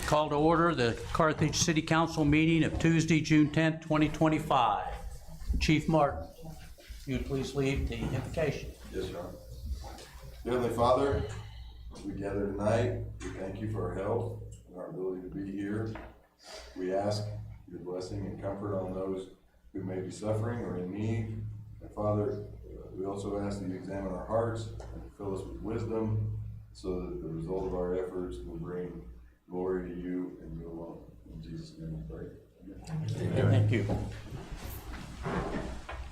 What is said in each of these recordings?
Call to order the Carthage City Council meeting of Tuesday, June 10th, 2025. Chief Martin, you would please lead the invocation. Yes, sir. Heavenly Father, as we gather tonight, we thank you for our health and our ability to be here. We ask your blessing and comfort on those who may be suffering or in need. And Father, we also ask that you examine our hearts and fill us with wisdom so that the result of our efforts will bring glory to you and you alone. In Jesus' name we pray. Amen. Thank you.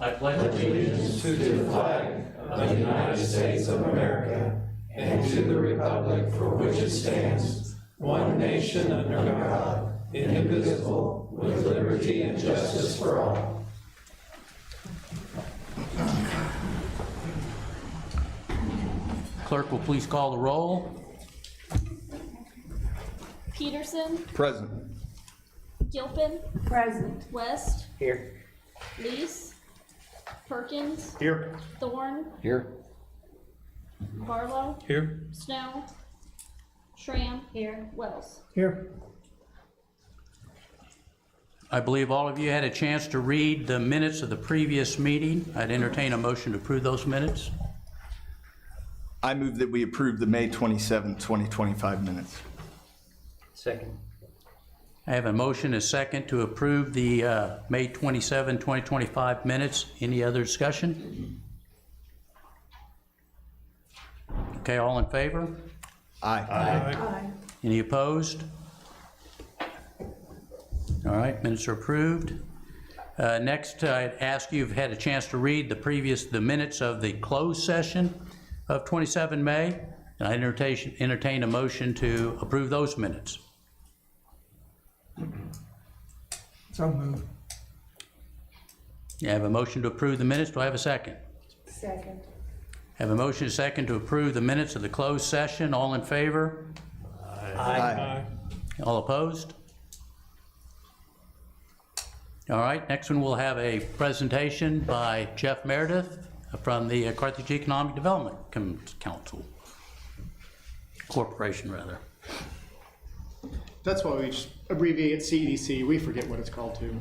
I pledge allegiance to the flag of the United States of America and to the republic for which it stands, one nation under God, indivisible, with liberty and justice for all. Clerk will please call the roll. Peterson, Present. Gilpin, Present. West, Here. Lees, Perkins, Here. Thorne, Here. Barlow, Here. Snow, Schramm, here, Wells. Here. I believe all of you had a chance to read the minutes of the previous meeting. I'd entertain a motion to approve those minutes. I move that we approve the May 27, 2025 minutes. Second. I have a motion, a second, to approve the May 27, 2025 minutes. Any other discussion? Okay, all in favor? Aye. Aye. Any opposed? All right, minutes are approved. Next, I'd ask you if you've had a chance to read the minutes of the closed session of 27 May, and I entertain a motion to approve those minutes. So moved. You have a motion to approve the minutes. Do I have a second? Second. I have a motion, a second, to approve the minutes of the closed session. All in favor? Aye. All opposed? All right, next one we'll have a presentation by Jeff Meredith from the Carthage Economic Development Council. Corporation, rather. That's why we just abbreviate CEDC. We forget what it's called too.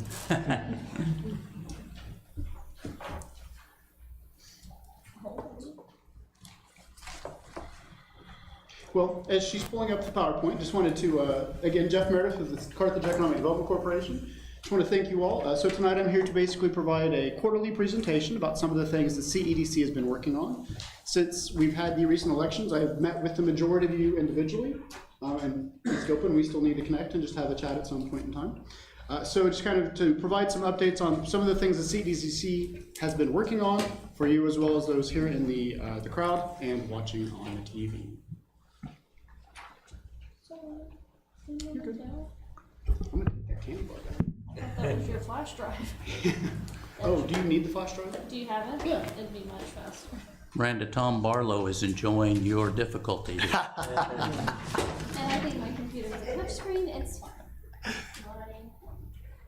Well, as she's pulling up the PowerPoint, just wanted to, again, Jeff Meredith of the Carthage Economic Development Corporation. Just want to thank you all. So tonight I'm here to basically provide a quarterly presentation about some of the things that CEDC has been working on. Since we've had the recent elections, I've met with the majority of you individually. And Ms. Gilpin, we still need to connect and just have a chat at some point in time. So just kind of to provide some updates on some of the things that CEDC has been working on for you as well as those here in the crowd and watching on the TV. You're good. I'm gonna take that camera out. That was your flash drive. Oh, do you need the flash drive? Do you have it? Yeah. It'd be much faster. Miranda, Tom Barlow is enjoying your difficulty. And I think my computer is a touch screen, it's fine.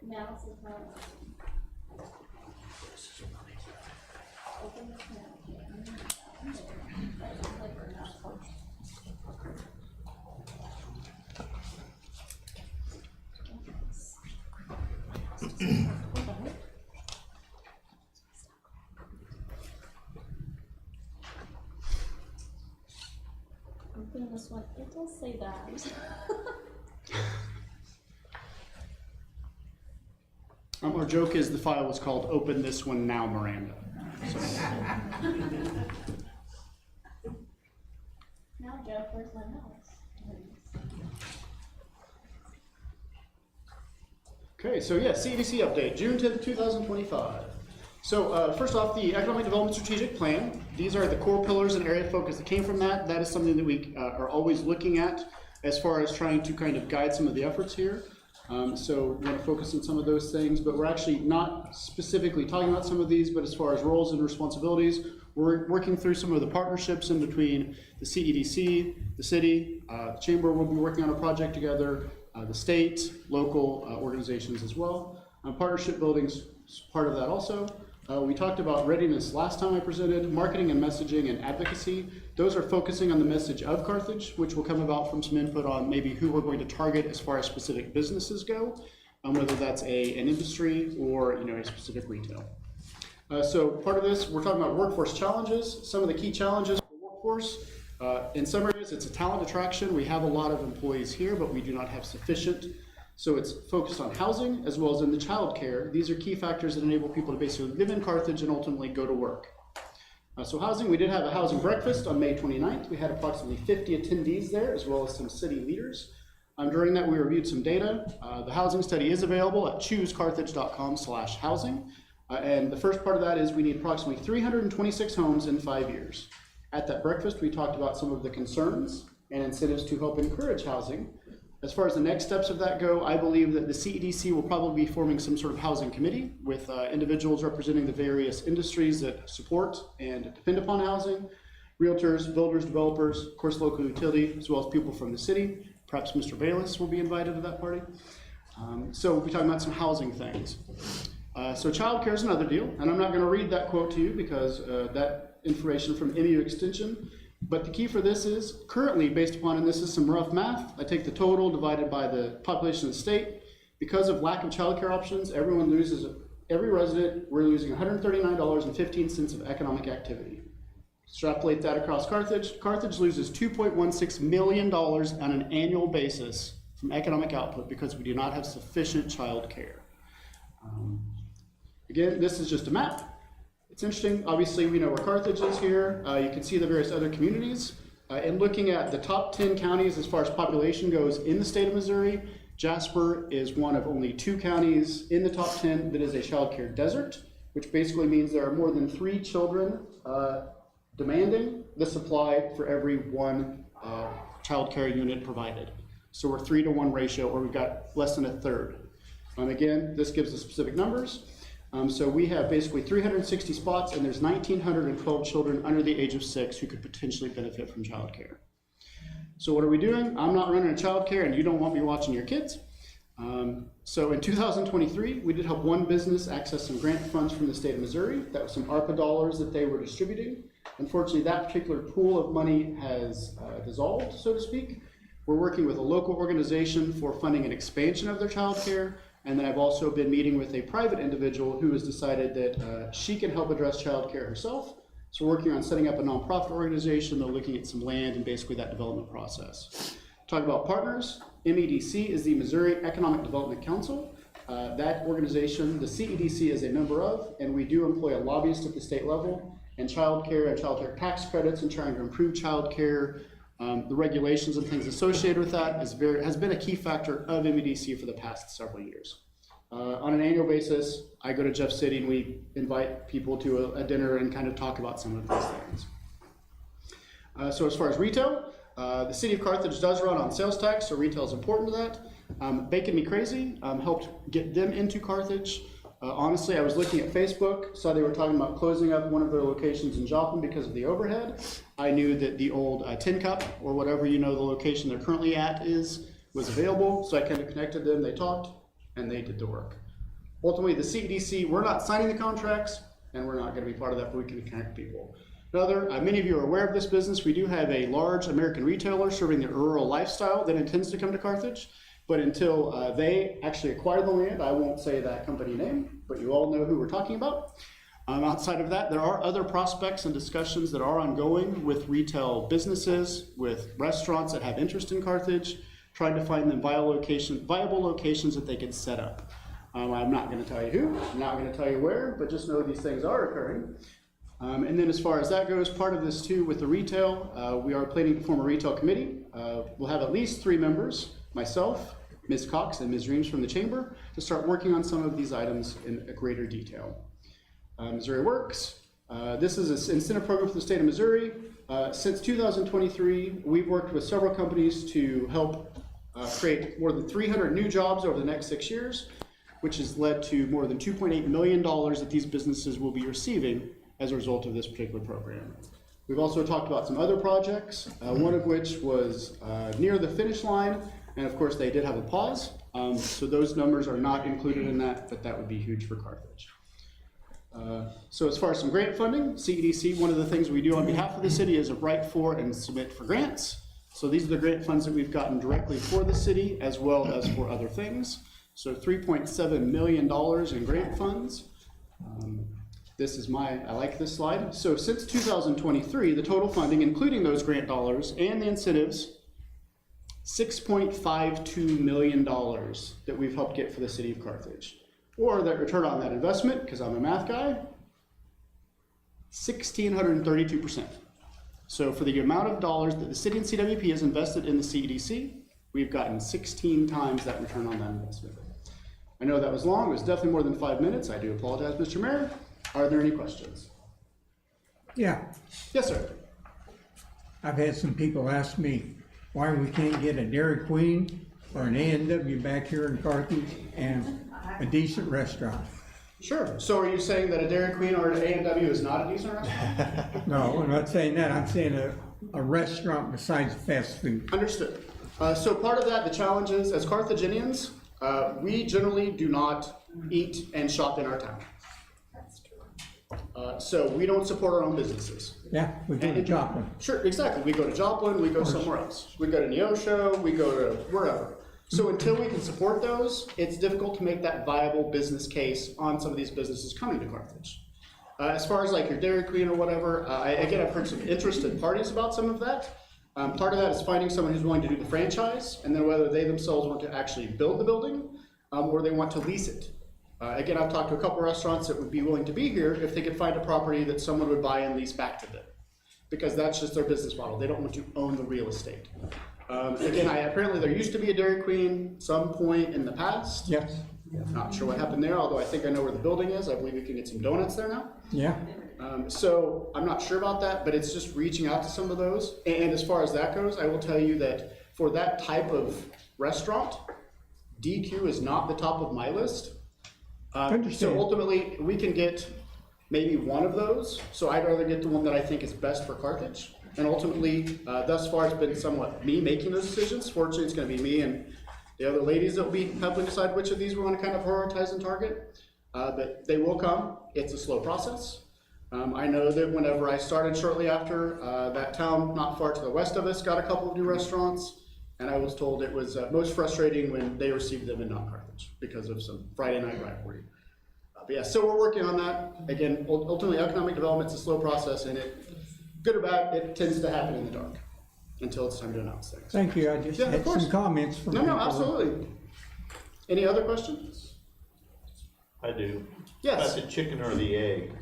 My mouse is not working. Open this now. Open this one. It does say that. Our joke is the file was called "Open This One Now, Miranda." So, Now, Jeff, where's my mouse? okay, so yeah, CEDC update, June 10th, 2025. So first off, the Economic Development Strategic Plan. These are the core pillars and area of focus that came from that. That is something that we are always looking at as far as trying to kind of guide some of the efforts here. So we want to focus on some of those things, but we're actually not specifically talking about some of these, but as far as roles and responsibilities, we're working through some of the partnerships in between the CEDC, the city, the chamber will be working on a project together, the state, local organizations as well. Partnership building's part of that also. We talked about readiness last time I presented, marketing and messaging and advocacy. Those are focusing on the message of Carthage, which will come about from some input on maybe who we're going to target as far as specific businesses go, whether that's an industry or a specific retail. So part of this, we're talking about workforce challenges. Some of the key challenges for workforce. In some areas, it's a talent attraction. We have a lot of employees here, but we do not have sufficient. So it's focused on housing as well as in the child care. These are key factors that enable people to basically live in Carthage and ultimately go to work. So housing, we did have a housing breakfast on May 29th. We had approximately 50 attendees there as well as some city leaders. During that, we reviewed some data. The housing study is available at choosecarthage.com/housing. And the first part of that is we need approximately 326 homes in 5 years. At that breakfast, we talked about some of the concerns and incentives to help encourage housing. As far as the next steps of that go, I believe that the CEDC will probably be forming some sort of housing committee with individuals representing the various industries that support and depend upon housing, realtors, builders, developers, of course local utility, as well as people from the city. Perhaps Mr. Bayless will be invited to that party. So we'll be talking about some housing things. So childcare is another deal, and I'm not going to read that quote to you because that information from MU Extension. But the key for this is currently based upon, and this is some rough math, I take the total divided by the population of the state. Because of lack of childcare options, every resident, we're losing $139.15 of economic activity. Extrapolate that across Carthage. Carthage loses $2.16 million on an annual basis from economic output because we do not have sufficient childcare. Again, this is just a map. It's interesting, obviously we know where Carthage is here. You can see the various other communities. And looking at the top 10 counties as far as population goes in the state of Missouri, Jasper is one of only 2 counties in the top 10 that is a child care desert, which basically means there are more than 3 children demanding the supply for every 1 child care unit provided. So we're 3-to-1 ratio, or we've got less than a third. Again, this gives us specific numbers. So we have basically 360 spots, and there's 1,912 children under the age of 6 who could potentially benefit from childcare. So what are we doing? I'm not running a childcare, and you don't want me watching your kids. So in 2023, we did help one business access some grant funds from the state of Missouri. That was some ARPA dollars that they were distributing. Unfortunately, that particular pool of money has dissolved, so to speak. We're working with a local organization for funding an expansion of their childcare. And then I've also been meeting with a private individual who has decided that she can help address childcare herself. So we're working on setting up a nonprofit organization. They're looking at some land and basically that development process. Talk about partners. MEDC is the Missouri Economic Development Council. That organization, the CEDC is a member of, and we do employ a lobbyist at the state level. And childcare and childcare tax credits and trying to improve childcare, the regulations and things associated with that has been a key factor of MEDC for the past several years. On an annual basis, I go to Jeff City and we invite people to a dinner and kind of talk about some of these things. So as far as retail, the city of Carthage does run on sales tax, so retail is important to that. Bacon Me Crazy helped get them into Carthage. Honestly, I was looking at Facebook, saw they were talking about closing up one of their locations in Joplin because of the overhead. I knew that the old Tin Cup, or whatever the location they're currently at was available, so I kind of connected them, they talked, and they did the work. Ultimately, the CEDC, we're not signing the contracts, and we're not going to be part of that, but we can connect people. Another, many of you are aware of this business. We do have a large American retailer serving the rural lifestyle that intends to come to Carthage. But until they actually acquire the land, I won't say that company name, but you all know who we're talking about. Outside of that, there are other prospects and discussions that are ongoing with retail businesses, with restaurants that have interest in Carthage, trying to find them viable locations that they can set up. I'm not going to tell you who, I'm not going to tell you where, but just know these things are occurring. And then as far as that goes, part of this too with the retail, we are planning to form a retail committee. We'll have at least 3 members, myself, Ms. Cox and Ms. Reams from the Chamber, to start working on some of these items in a greater detail. Missouri Works. This is an incentive program for the state of Missouri. Since 2023, we've worked with several companies to help create more than 300 new jobs over the next 6 years, which has led to more than $2.8 million that these businesses will be receiving as a result of this particular program. We've also talked about some other projects, one of which was near the finish line. And of course, they did have a pause, so those numbers are not included in that, but that would be huge for Carthage. So as far as some grant funding, CEDC, one of the things we do on behalf of the city is write for and submit for grants. So these are the grant funds that we've gotten directly for the city as well as for other things. So $3.7 million in grant funds. This is I like this slide. So since 2023, the total funding, including those grant dollars and the incentives, $6.52 million that we've helped get for the city of Carthage. Or that return on that investment, because I'm a math guy, 1,632%. So for the amount of dollars that the city and CWP has invested in the CEDC, we've gotten 16 times that return on that investment. I know that was long, it was definitely more than 5 minutes. I do apologize, Mr. Mayor. Are there any questions? Yeah, Yes, sir. I've had some people ask me why we can't get a Dairy Queen or an A&W back here in Carthage and a decent restaurant. Sure. So are you saying that a Dairy Queen or an A&W is not a decent restaurant? No, I'm not saying that. I'm saying a restaurant besides fast food. Understood. So part of that, the challenge is, as Carthaginians, we generally do not eat and shop in our town. So we don't support our own businesses. Yeah, we go to Joplin. Sure, exactly. We go to Joplin, we go somewhere else. We go to Neosho, we go to wherever. So until we can support those, it's difficult to make that viable business case on some of these businesses coming to Carthage. As far as like your Dairy Queen or whatever, again, I've heard some interested parties about some of that. Part of that is finding someone who's willing to do the franchise, and then whether they themselves want to actually build the building, or they want to lease it. Again, I've talked to a couple restaurants that would be willing to be here if they could find a property that someone would buy and lease back to them. Because that's just their business model. They don't want to own the real estate. Again, apparently there used to be a Dairy Queen some point in the past. Yes, Not sure what happened there, although I think I know where the building is. I believe we can get some donuts there now. yeah. So I'm not sure about that, but it's just reaching out to some of those. And as far as that goes, I will tell you that for that type of restaurant, DQ is not the top of my list. Understand. So ultimately, we can get maybe one of those. So I'd rather get the one that I think is best for Carthage. And ultimately, thus far, it's been somewhat me making those decisions. Fortunately, it's going to be me and the other ladies that will be helping decide which of these we want to kind of prioritize and target. But they will come. It's a slow process. I know that whenever I started shortly after, that town not far to the west of us got a couple of new restaurants. And I was told it was most frustrating when they received them in not Carthage because of some Friday night rivalry. But yeah, so we're working on that. Again, ultimately, economic development's a slow process, and good or bad, it tends to happen in the dark until it's time to announce things. Thank you. I just Yeah, of had course. some comments from No, people. absolutely. Any other questions? I do. Yes. About the chicken or the egg.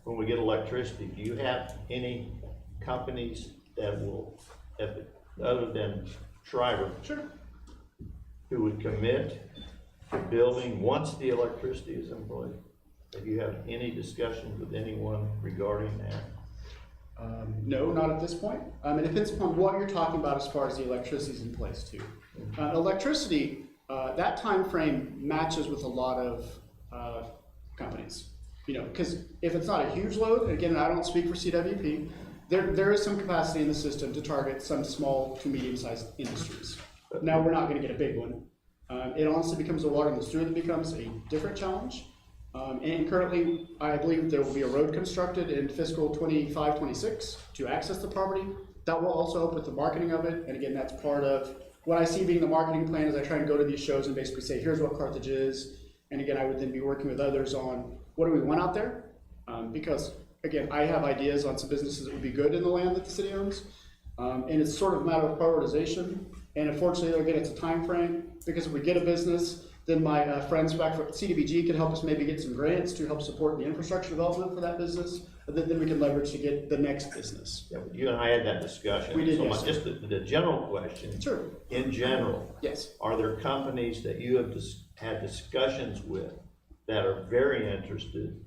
When we get electricity, do you have any companies that will, other than Shriver, Sure. who would commit to building once the electricity is employed? Have you had any discussions with anyone regarding that? No, not at this point. It depends upon what you're talking about as far as the electricity's in place too. Electricity, that time frame matches with a lot of companies. You know, because if it's not a huge load, again, I don't speak for CWP, there is some capacity in the system to target some small to medium-sized industries. Now, we're not gonna get a big one. It honestly becomes a water and the sewer that becomes a different challenge. And currently, I believe there will be a road constructed in fiscal 25-26 to access the property. That will also help with the marketing of it. And again, that's part of what I see being the marketing plan as I try and go to these shows and basically say, here's what Carthage is. And again, I would then be working with others on what do we want out there? Because again, I have ideas on some businesses that would be good in the land that the city owns. And it's sort of a matter of prioritization. And unfortunately, again, it's a time frame because if we get a business, then my friends back at CDBG can help us maybe get some grants to help support the infrastructure development for that business. And then we can leverage to get the next business. Yeah, but you and I had that discussion. We did, So yes, sir. just the general question. Sure. In general, Yes. are there companies that you have had discussions with that are very interested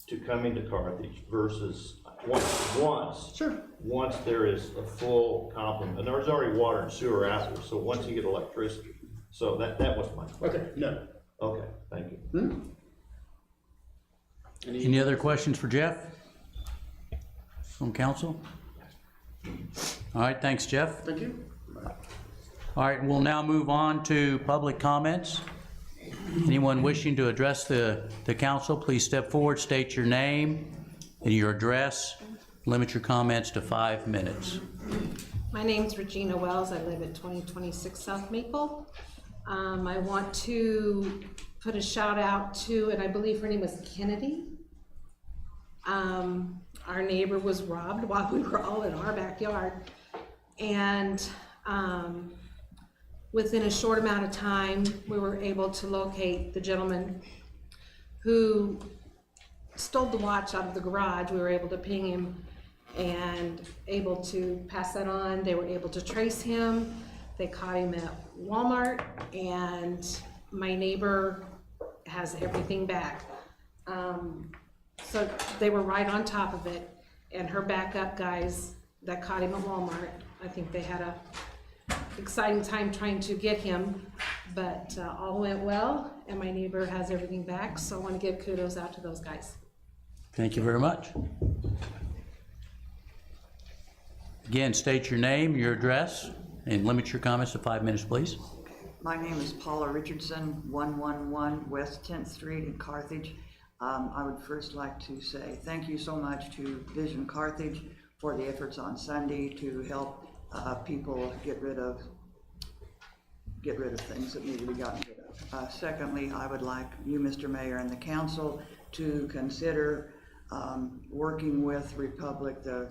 to coming to Carthage versus once there is a full complement, and there's already water and sewer out there, so once you get electricity, so that was my question. Okay, no. Okay, thank you. Any other questions for Jeff from council? All right, thanks, Jeff. Thank you. All right, we'll now move on to public comments. Anyone wishing to address the council, please step forward, state your name and your address. Limit your comments to 5 minutes. My name's Regina Wells. I live at 2026 South Maple. I want to put a shout out to, and I believe her name was Kennedy. Our neighbor was robbed while we were all in our backyard. And within a short amount of time, we were able to locate the gentleman who stole the watch out of the garage. We were able to ping him and able to pass that on. They were able to trace him. They caught him at Walmart, and my neighbor has everything back. So they were right on top of it, and her backup guys that caught him at Walmart, I think they had a exciting time trying to get him, but all went well, and my neighbor has everything back, so I want to give kudos out to those guys. Thank you very much. Again, state your name, your address, and limit your comments to 5 minutes, please. My name is Paula Richardson, 111 West 10th Street in Carthage. I would first like to say thank you so much to Vision Carthage for the efforts on Sunday to help people get rid of things that need to be gotten rid of. Secondly, I would like you, Mr. Mayor, and the council to consider working with Republic, the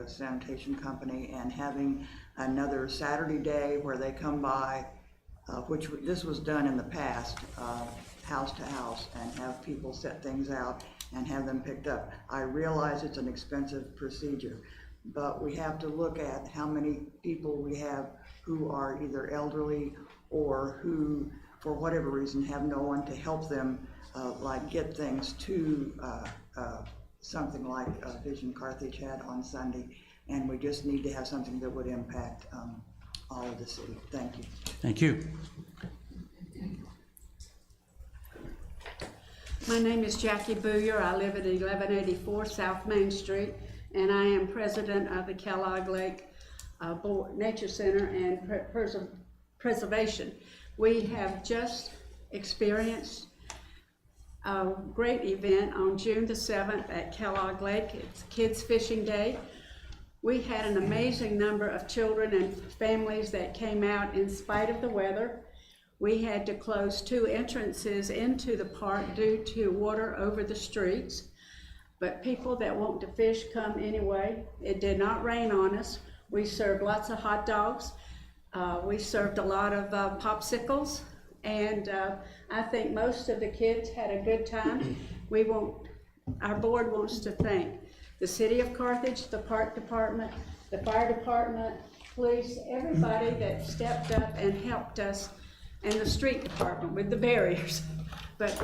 sanitation company, and having another Saturday day where they come by, which this was done in the past, house to house, and have people set things out and have them picked up. I realize it's an expensive procedure, but we have to look at how many people we have who are either elderly or who, for whatever reason, have no one to help them, like get things to something like Vision Carthage had on Sunday, and we just need to have something that would impact all of the city. Thank you. Thank you. My name is Jackie Booyer. I live at 1184 South Main Street, and I am president of the Kellogg Lake Nature Center and Preservation. We have just experienced a great event on June the 7th at Kellogg Lake. It's Kids Fishing Day. We had an amazing number of children and families that came out in spite of the weather. We had to close 2 entrances into the park due to water over the streets, but people that want to fish come anyway. It did not rain on us. We served lots of hot dogs. We served a lot of popsicles, and I think most of the kids had a good time. Our board wants to thank the City of Carthage, the Park Department, the Fire Department, police, everybody that stepped up and helped us, and the street department with the barriers. But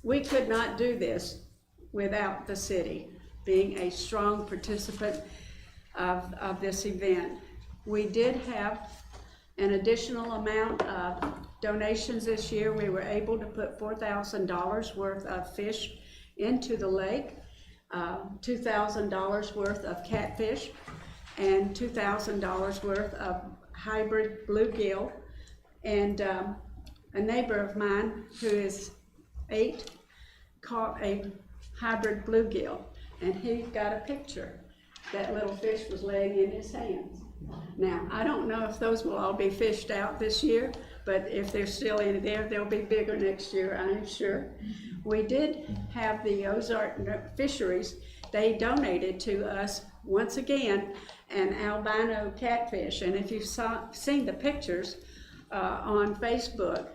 we could not do this without the city being a strong participant of this event. We did have an additional amount of donations this year. We were able to put $4,000 worth of fish into the lake, $2,000 worth of catfish, and $2,000 worth of hybrid bluegill. And a neighbor of mine who is 8 caught a hybrid bluegill, and he got a picture. That little fish was laying in his hands. Now, I don't know if those will all be fished out this year, but if they're still in there, they'll be bigger next year, I'm sure. We did have the Ozark Fisheries. They donated to us, once again, an albino catfish. And if you've seen the pictures on Facebook,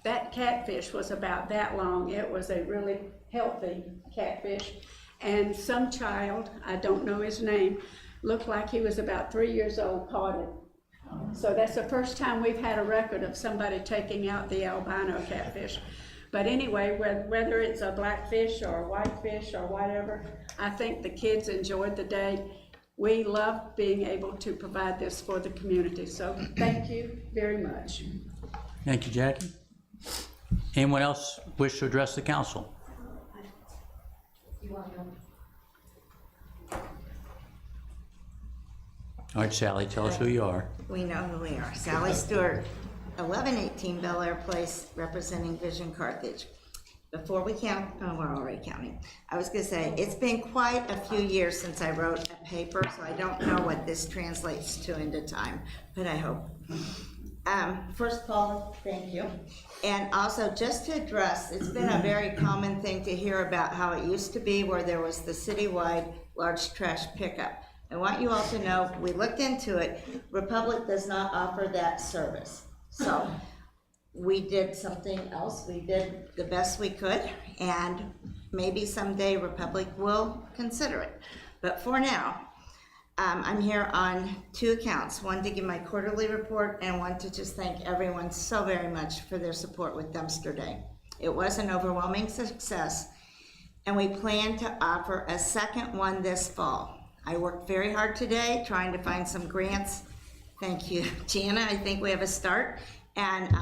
that catfish was about that long. It was a really healthy catfish. And some child, I don't know his name, looked like he was about 3 years old, caught it. So that's the first time we've had a record of somebody taking out the albino catfish. But anyway, whether it's a black fish or a white fish or whatever, I think the kids enjoyed the day. We love being able to provide this for the community. So thank you very much. Thank you, Jackie. Anyone else wish to address the council? All right, Sally, tell us who you are. We know who we are. Sally Stewart, 1118 Bel Air Place, representing Vision Carthage. Before we count, oh, we're already counting. I was gonna say, it's been quite a few years since I wrote a paper, so I don't know what this translates to into time, but I hope. First of all, thank you. And also, just to address, it's been a very common thing to hear about how it used to be where there was the citywide large trash pickup. I want you all to know, we looked into it, Republic does not offer that service. So, we did something else, we did the best we could, and maybe someday Republic will consider it. But for now, I'm here on 2 accounts, one to give my quarterly report and one to just thank everyone so very much for their support with Dumpster Day. It was an overwhelming success, and we plan to offer a second one this fall. I worked very hard today trying to find some grants. Thank you, Jana, I think we have a start. And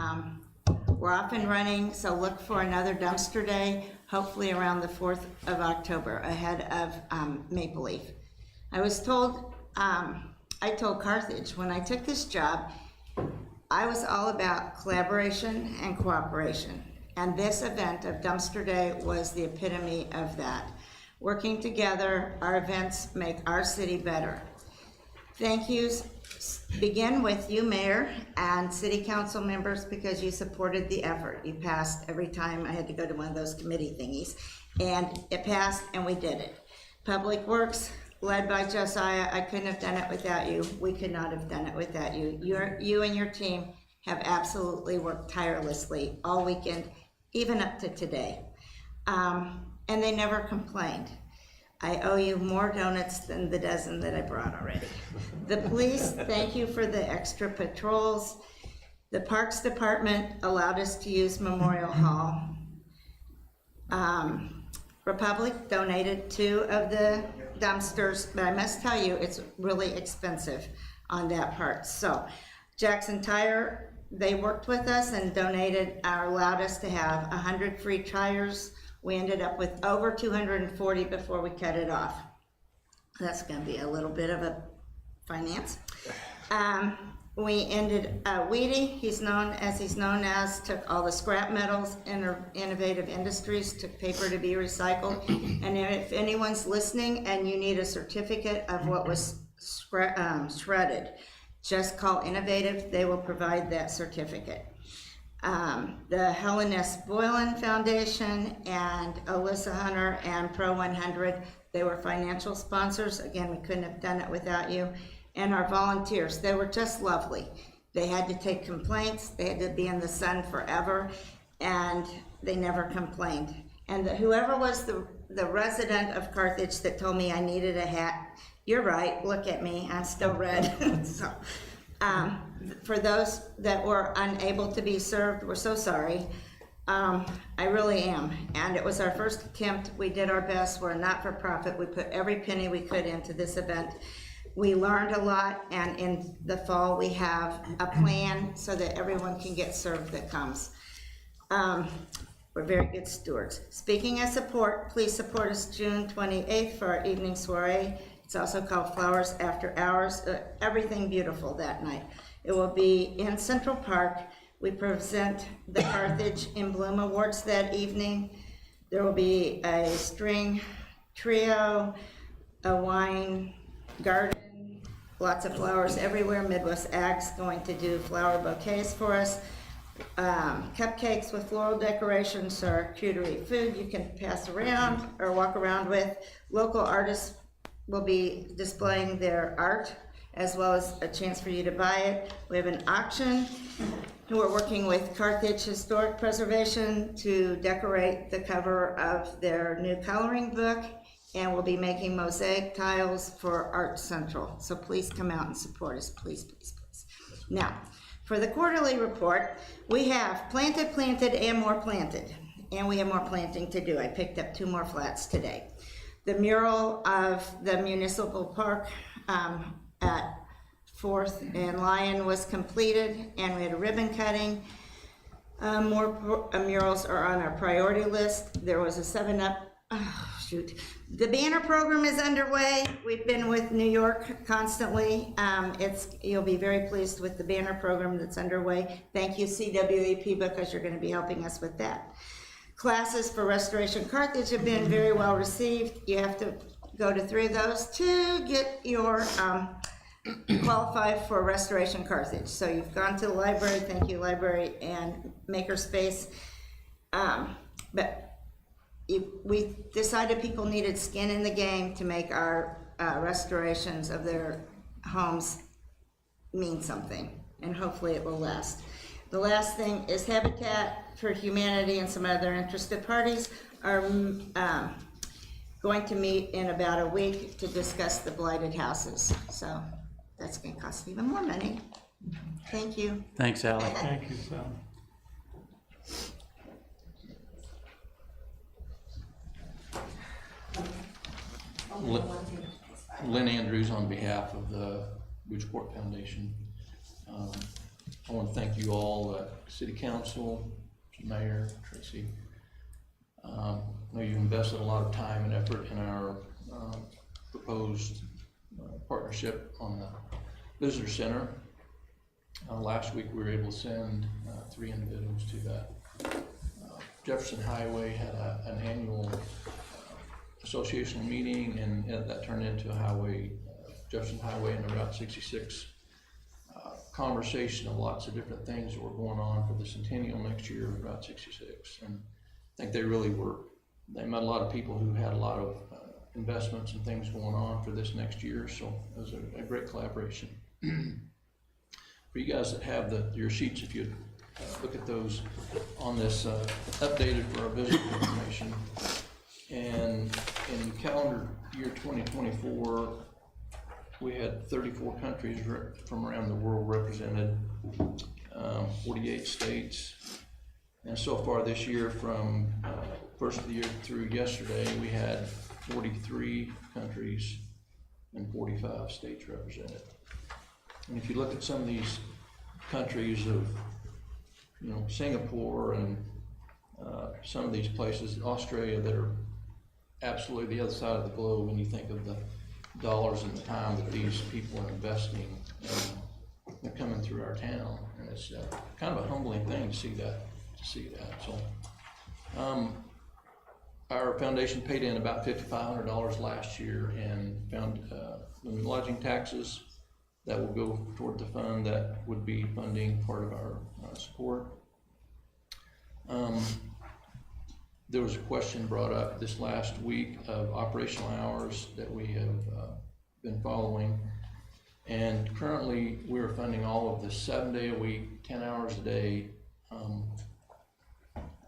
we're off and running, so look for another Dumpster Day, hopefully around the 4th of October, ahead of Maple Leaf. I was told, I told Carthage, when I took this job, I was all about collaboration and cooperation. And this event of Dumpster Day was the epitome of that. Working together, our events make our city better. Thank yous begin with you, Mayor, and City Council members, because you supported the effort. You passed every time I had to go to one of those committee thingies, and it passed, and we did it. Public Works, led by Josiah, I couldn't have done it without you. We could not have done it without you. You and your team have absolutely worked tirelessly all weekend, even up to today. And they never complained. I owe you more donuts than the dozen that I brought already. The police, thank you for the extra patrols. The Parks Department allowed us to use Memorial Hall. Republic donated 2 of the dumpsters, but I must tell you, it's really expensive on that part. So Jackson Tire, they worked with us and donated, or allowed us to have 100 free tires. We ended up with over 240 before we cut it off. That's gonna be a little bit of a finance. We ended, Weedy, he's known as, took all the scrap metals, Innovative Industries, took paper to be recycled. And if anyone's listening and you need a certificate of what was shredded, just call Innovative, they will provide that certificate. The Helen S. Boylan Foundation and Alyssa Hunter and Pro 100, they were financial sponsors. Again, we couldn't have done it without you. And our volunteers, they were just lovely. They had to take complaints, they had to be in the sun forever, and they never complained. And whoever was the resident of Carthage that told me I needed a hat, you're right, look at me, I'm still red. So, for those that were unable to be served, we're so sorry. I really am. And it was our first attempt. We did our best. We're a not-for-profit. We put every penny we could into this event. We learned a lot, and in the fall we have a plan so that everyone can get served that comes. We're very good stewards. Speaking of support, please support us June 28th for our evening soiree. It's also called Flowers After Hours. Everything beautiful that night. It will be in Central Park. We present the Carthage in Bloom Awards that evening. There will be a string trio, a wine garden, lots of flowers everywhere. Midwest Ag's going to do flower bouquets for us. Cupcakes with floral decorations, charcuterie food you can pass around or walk around with. Local artists will be displaying their art, as well as a chance for you to buy it. We have an auction. We're working with Carthage Historic Preservation to decorate the cover of their new coloring book, and we'll be making mosaic tiles for Art Central. So please come out and support us, please, please, please. Now, for the quarterly report, we have planted, and more planted. And we have more planting to do. I picked up 2 more flats today. The mural of the municipal park at 4th and Lion was completed, and we had a ribbon cutting. More murals are on our priority list. There was a 7-Up The banner program is underway. We've been with New York constantly. You'll be very pleased with the banner program that's underway. Thank you, CWAP, because you're gonna be helping us with that. Classes for Restoration Carthage have been very well received. You have to go to 3 of those to get your, qualify for Restoration Carthage. So you've gone to the library, thank you, library, and Makerspace. But we decided people needed skin in the game to make our restorations of their homes mean something, and hopefully it will last. The last thing is Habitat for Humanity and some other interested parties are going to meet in about a week to discuss the blighted houses. So that's gonna cost even more money. Thank you. Thanks, Ally. Thank you, Sal. Lynn Andrews on behalf of the Bridgeport Foundation. I want to thank you all, City Council, Mayor, Tracy. I know you've invested a lot of time and effort in our proposed partnership on the Visitor Center. Last week we were able to send 3 individuals to that. Jefferson Highway had an annual associational meeting, and that turned into a highway, Jefferson Highway and the Route 66 conversation of lots of different things that were going on for the centennial next year of Route 66. And I think they met a lot of people who had a lot of investments and things going on for this next year, so it was a great collaboration. For you guys that have your sheets, if you look at those on this updated for our visitor information. And in calendar year 2024, we had 34 countries from around the world represented, 48 states. And so far this year, from first of the year through yesterday, we had 43 countries and 45 states represented. And if you look at some of these countries of, Singapore and some of these places, Australia, that are absolutely the other side of the globe when you think of the dollars and the time that these people are investing, they're coming through our town, and it's kind of a humbling thing to see that. So, our foundation paid in about $5,500 last year and found lodging taxes that will go toward the fund that would be funding part of our support. There was a question brought up this last week of operational hours that we have been following. And currently we're funding all of the 7-day-a-week, 10 hours a day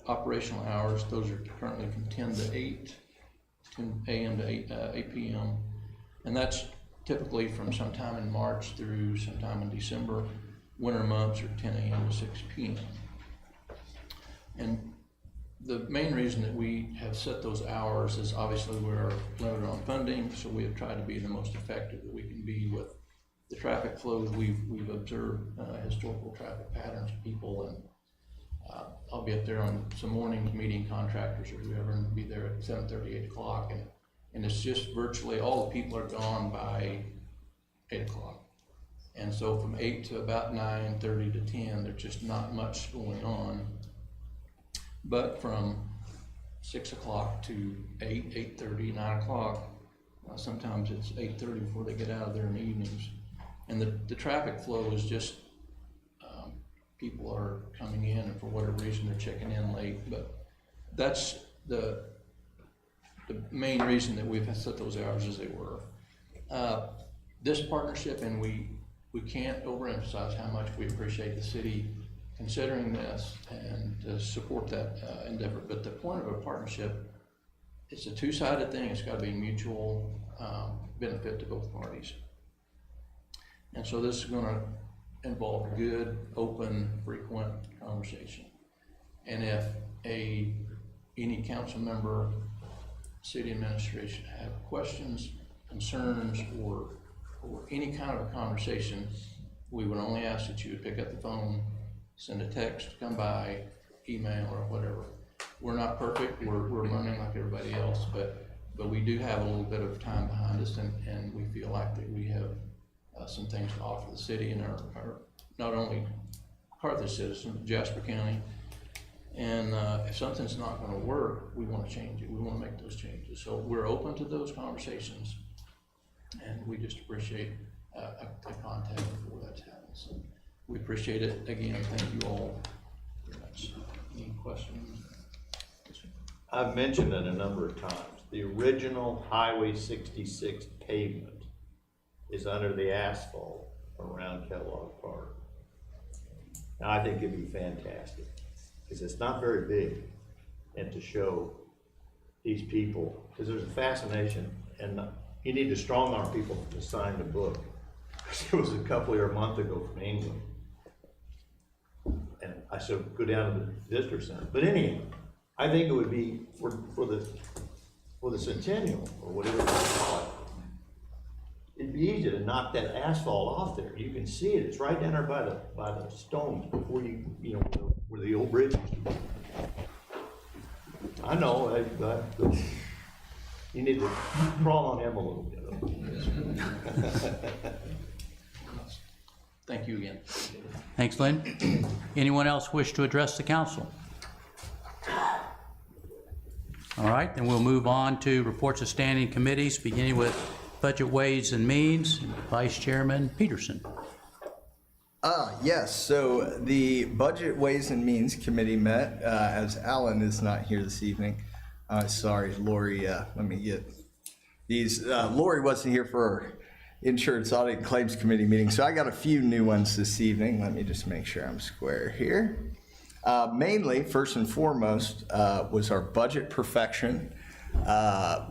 operational hours. Those are currently from 10 to 8, 10 a.m. to 8 p.m. And that's typically from sometime in March through sometime in December. Winter months are 10 a.m. to 6 p.m. And the main reason that we have set those hours is obviously we're limited on funding, so we have tried to be the most effective that we can be with the traffic flows. We've observed historical traffic patterns of people, and I'll be up there on some mornings meeting contractors or whoever, and be there at 7:30, 8 o'clock, and it's just virtually all the people are gone by 8 o'clock. And so from 8 to about 9:30 to 10, there's just not much going on. But from 6 o'clock to 8, 8:30, 9 o'clock, sometimes it's 8:30 before they get out of there in the evenings. And the traffic flow is just, people are coming in, and for whatever reason they're checking in late. But that's the main reason that we've set those hours as they were. This partnership, and we can't overemphasize how much we appreciate the city considering this and to support that endeavor. But the point of a partnership, it's a two-sided thing. It's got to be mutual benefit to both parties. And so this is going to involve good, open, frequent conversation. And if any council member, city administration have questions, concerns, or any kind of a conversation, we would only ask that you would pick up the phone, send a text, come by, email, or whatever. We're not perfect. We're learning like everybody else, but but we do have a little bit of time behind us, and we feel like that we have some things to offer the city and our not only Carthage citizens, but Jasper County. And if something's not gonna work, we wanna change it. We wanna make those changes. So we're open to those conversations, and we just appreciate a contact before that's happened. So we appreciate it. Again, thank you all very much. Any questions? I've mentioned it a number of times. The original Highway 66 pavement is under the asphalt around Kellogg Park. Now, I think it'd be fantastic, because it's not very big, and to show these people, because there's a fascination, and you need to strong arm people to sign the book. It was a couple of a month ago from England, and I said, go down to the visitor center. But anyhow, I think it would be for the centennial, or whatever you call it. It'd be easy to knock that asphalt off there. You can see it. It's right down there by the stones before you know where the old bridge used to be. I know. You need to crawl on him a little bit. Thank you again. Thanks, Lynn. Anyone else wish to address the council? All right, then we'll move on to reports of standing committees, beginning with Budget, Ways and Means. Vice Chairman Peterson. Yes, so the Budget, Ways and Means Committee met, as Alan is not here this evening. Sorry, Lori, let me get these. Lori wasn't here for our Insurance Audit and Claims Committee meeting, so I got a few new ones this evening. Let me just make sure I'm square here. Mainly, first and foremost, was our budget perfection.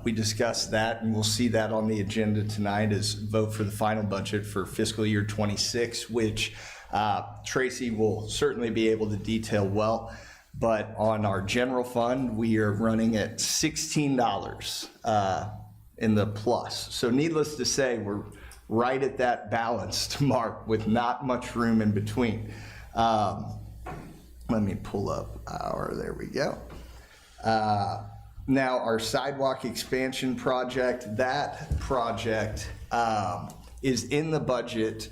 We discussed that, and we'll see that on the agenda tonight as vote for the final budget for fiscal year 26, which Tracy will certainly be able to detail well. But on our general fund, we are running at $16 in the plus. So needless to say, we're right at that balanced mark with not much room in between. Let me pull up there we go. Now, our sidewalk expansion project, that project is in the budget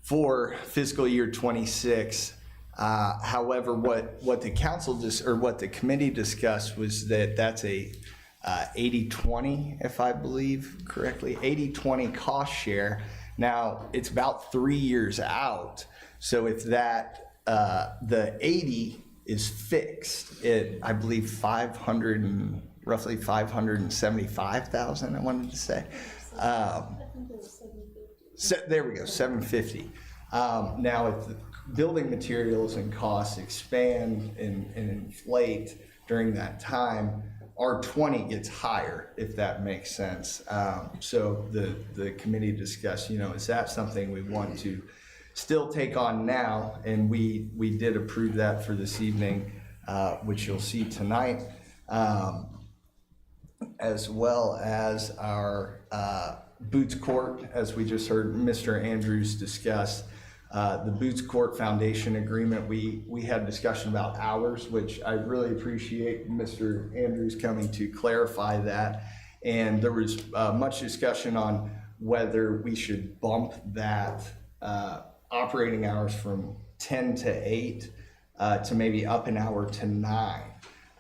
for fiscal year 26. However, what the council what the committee discussed was that that's a 80-20, if I believe correctly, 80-20 cost share. Now, it's about 3 years out. So if that, the 80 is fixed at, I believe, roughly 575,000, I wanted to say. There we go, 750. Now, if the building materials and costs expand and inflate during that time, our 20 gets higher, if that makes sense. So the committee discussed, is that something we want to still take on now? And we did approve that for this evening, which you'll see tonight, as well as our Boots Court, as we just heard Mr. Andrews discuss. The Boots Court Foundation agreement, we had discussion about hours, which I really appreciate Mr. Andrews coming to clarify that. And there was much discussion on whether we should bump that operating hours from 10 to 8 to maybe up an hour to 9.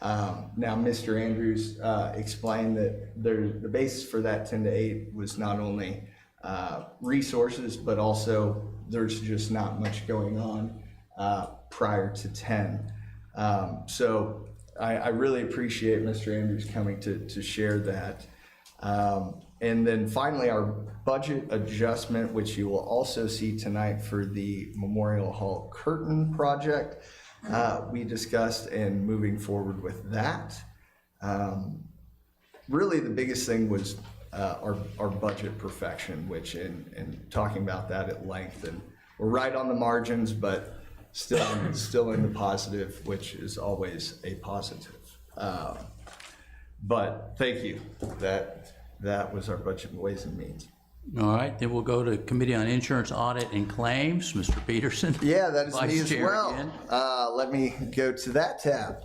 Now, Mr. Andrews explained that the basis for that 10 to 8 was not only resources, but also there's just not much going on prior to 10. So I really appreciate Mr. Andrews coming to share that. And then finally, our budget adjustment, which you will also see tonight for the Memorial Hall curtain project, we discussed and moving forward with that. Really, the biggest thing was our budget perfection, which in talking about that at length, and we're right on the margins, but still in the positive, which is always a positive. But thank you. That was our budget, ways and means. All right, then we'll go to Committee on Insurance, Audit, and Claims. Mr. Peterson? Yeah, that is Vice me as Chair well. again. Let me go to that tab.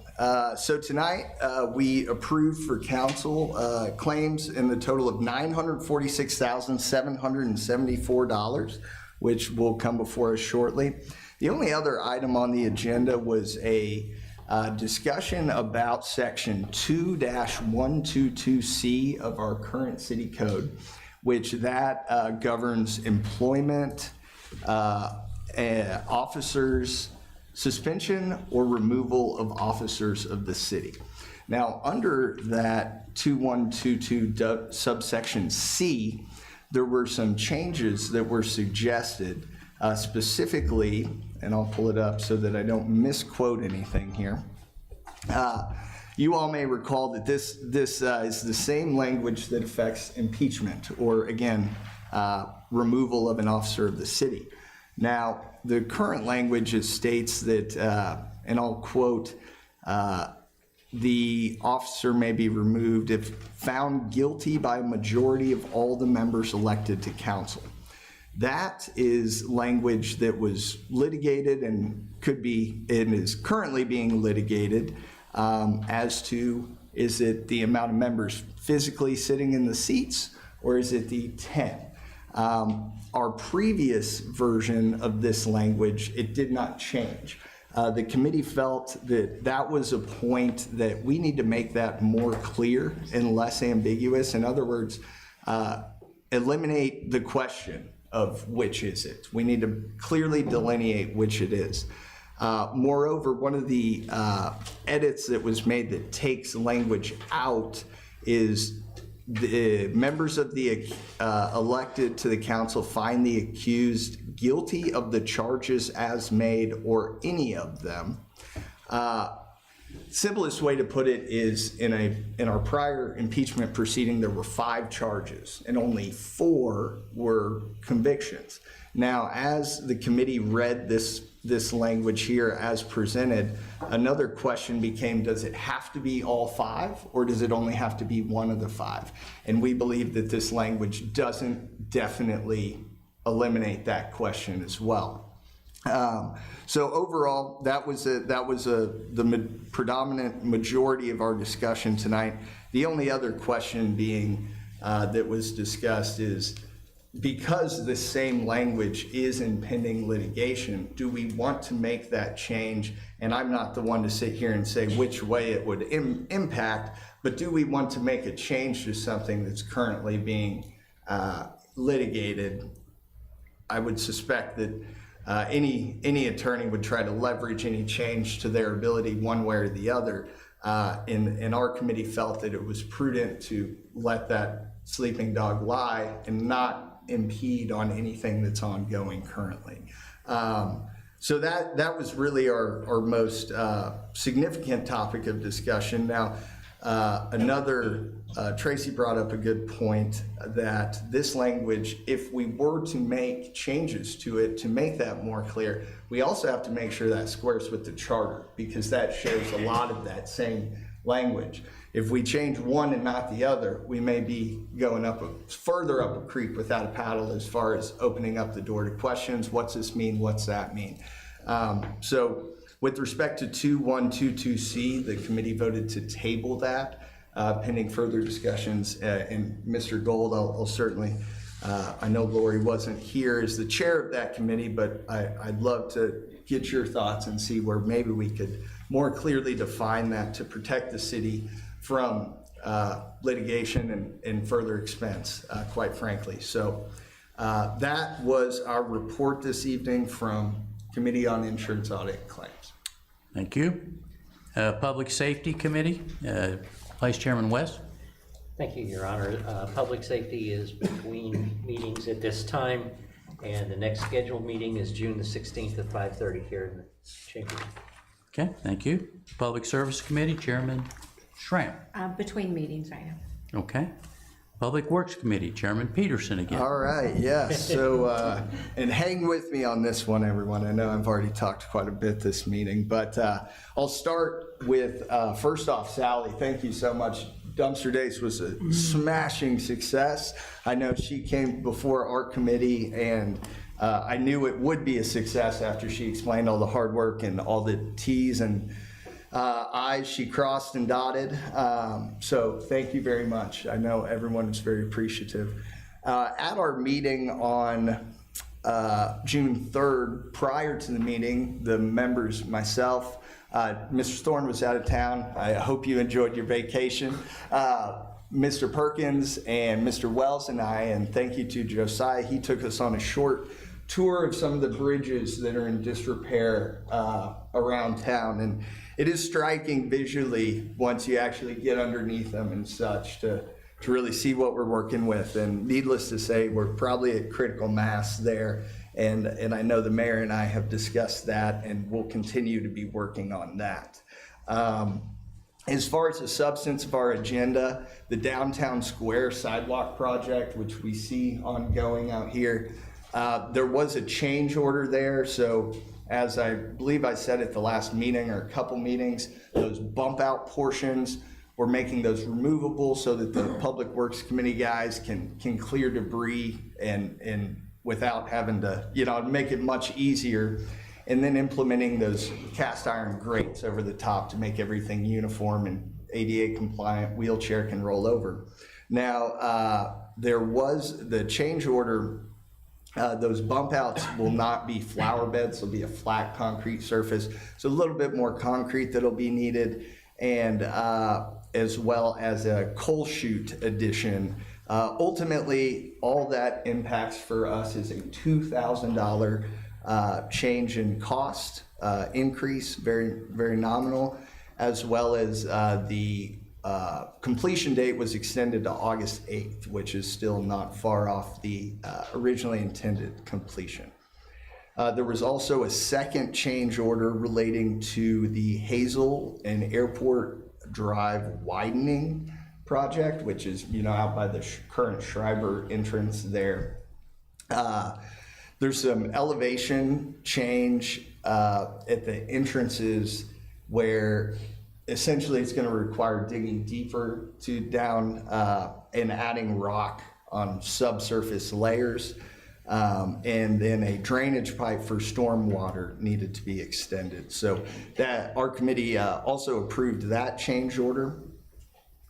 So tonight, we approved for council claims in the total of $946,774, which will come before us shortly. The only other item on the agenda was a discussion about section 2-122C of our current city code, which that governs employment, officers, suspension or removal of officers of the city. Now, under that 2122 subsection C, there were some changes that were suggested specifically, and I'll pull it up so that I don't misquote anything here. You all may recall that this is the same language that affects impeachment, or again, removal of an officer of the city. Now, the current language states that, and I'll quote, the officer may be removed if found guilty by a majority of all the members elected to council. That is language that was litigated and is currently being litigated as to, is it the amount of members physically sitting in the seats, or is it the 10? Our previous version of this language, it did not change. The committee felt that that was a point that we need to make that more clear and less ambiguous. In other words, eliminate the question of which is it. We need to clearly delineate which it is. Moreover, one of the edits that was made that takes language out is the members of the elected to the council find the accused guilty of the charges as made or any of them. Simplest way to put it is in our prior impeachment proceeding, there were 5 charges and only 4 were convictions. Now, as the committee read this language here as presented, another question became, does it have to be all 5 or does it only have to be one of the 5? And we believe that this language doesn't definitely eliminate that question as well. So overall, that was the predominant majority of our discussion tonight. The only other question being that was discussed is, because the same language is in pending litigation, do we want to make that change? And I'm not the one to sit here and say which way it would impact, but do we want to make a change to something that's currently being litigated? I would suspect that any attorney would try to leverage any change to their ability one way or the other. And our committee felt that it was prudent to let that sleeping dog lie and not impede on anything that's ongoing currently. So that was really our most significant topic of discussion. Now, Tracy brought up a good point that this language, if we were to make changes to it to make that more clear, we also have to make sure that squares with the charter, because that shares a lot of that same language. If we change one and not the other, we may be going further up a creek without a paddle as far as opening up the door to questions. What's this mean? What's that mean? So with respect to 2122C, the committee voted to table that pending further discussions. And Mr. Gold, I'll certainly, I know Lori wasn't here as the chair of that committee, but I'd love to get your thoughts and see where maybe we could more clearly define that to protect the city from litigation and further expense, quite frankly. So that was our report this evening from Committee on Insurance, Audit, and Claims. Thank you. Public Safety Committee, Vice Chairman West. Thank you, Your Honor. Public Safety is between meetings at this time, and the next scheduled meeting is June the 16th at 5:30 here in the chamber. Okay, thank you. Public Service Committee, Chairman Schramp. Between meetings, I am. Okay. Public Works Committee, Chairman Peterson again. All right, yes. So, and hang with me on this one, everyone. I know I've already talked quite a bit this meeting, but I'll start with, first off, Sally, thank you so much. Dumpster Days was a smashing success. I know she came before our committee, and I knew it would be a success after she explained all the hard work and all the T's and I's she crossed and dotted. So thank you very much. I know everyone was very appreciative. At our meeting on June 3rd, prior to the meeting, the members, myself, Mr. Thorne was out of town. I hope you enjoyed your vacation. Mr. Perkins and Mr. Wells and I, and thank you to Josiah, he took us on a short tour of some of the bridges that are in disrepair around town. And it is striking visually once you actually get underneath them and such to really see what we're working with. And needless to say, we're probably at critical mass there. And I know the mayor and I have discussed that, and we'll continue to be working on that. As far as the substance of our agenda, the downtown square sidewalk project, which we see ongoing out here, there was a change order there. So as I believe I said at the last meeting or a couple meetings, those bump out portions, we're making those removable so that the Public Works Committee guys can clear debris and without having to, make it much easier. And then implementing those cast iron grates over the top to make everything uniform and ADA compliant, wheelchair can roll over. Now, there was the change order, those bump outs will not be flower beds, they'll be a flat concrete surface. So a little bit more concrete that'll be needed, and as well as a coal chute addition. Ultimately, all that impacts for us is a $2,000 change in cost increase, very, very nominal, as well as the completion date was extended to August 8th, which is still not far off the originally intended completion. There was also a second change order relating to the Hazel and Airport Drive widening project, which is, out by the current Schreiber entrance there. There's some elevation change at the entrances where essentially it's going to require digging deeper down and adding rock on subsurface layers. And then a drainage pipe for stormwater needed to be extended. So that our committee also approved that change order.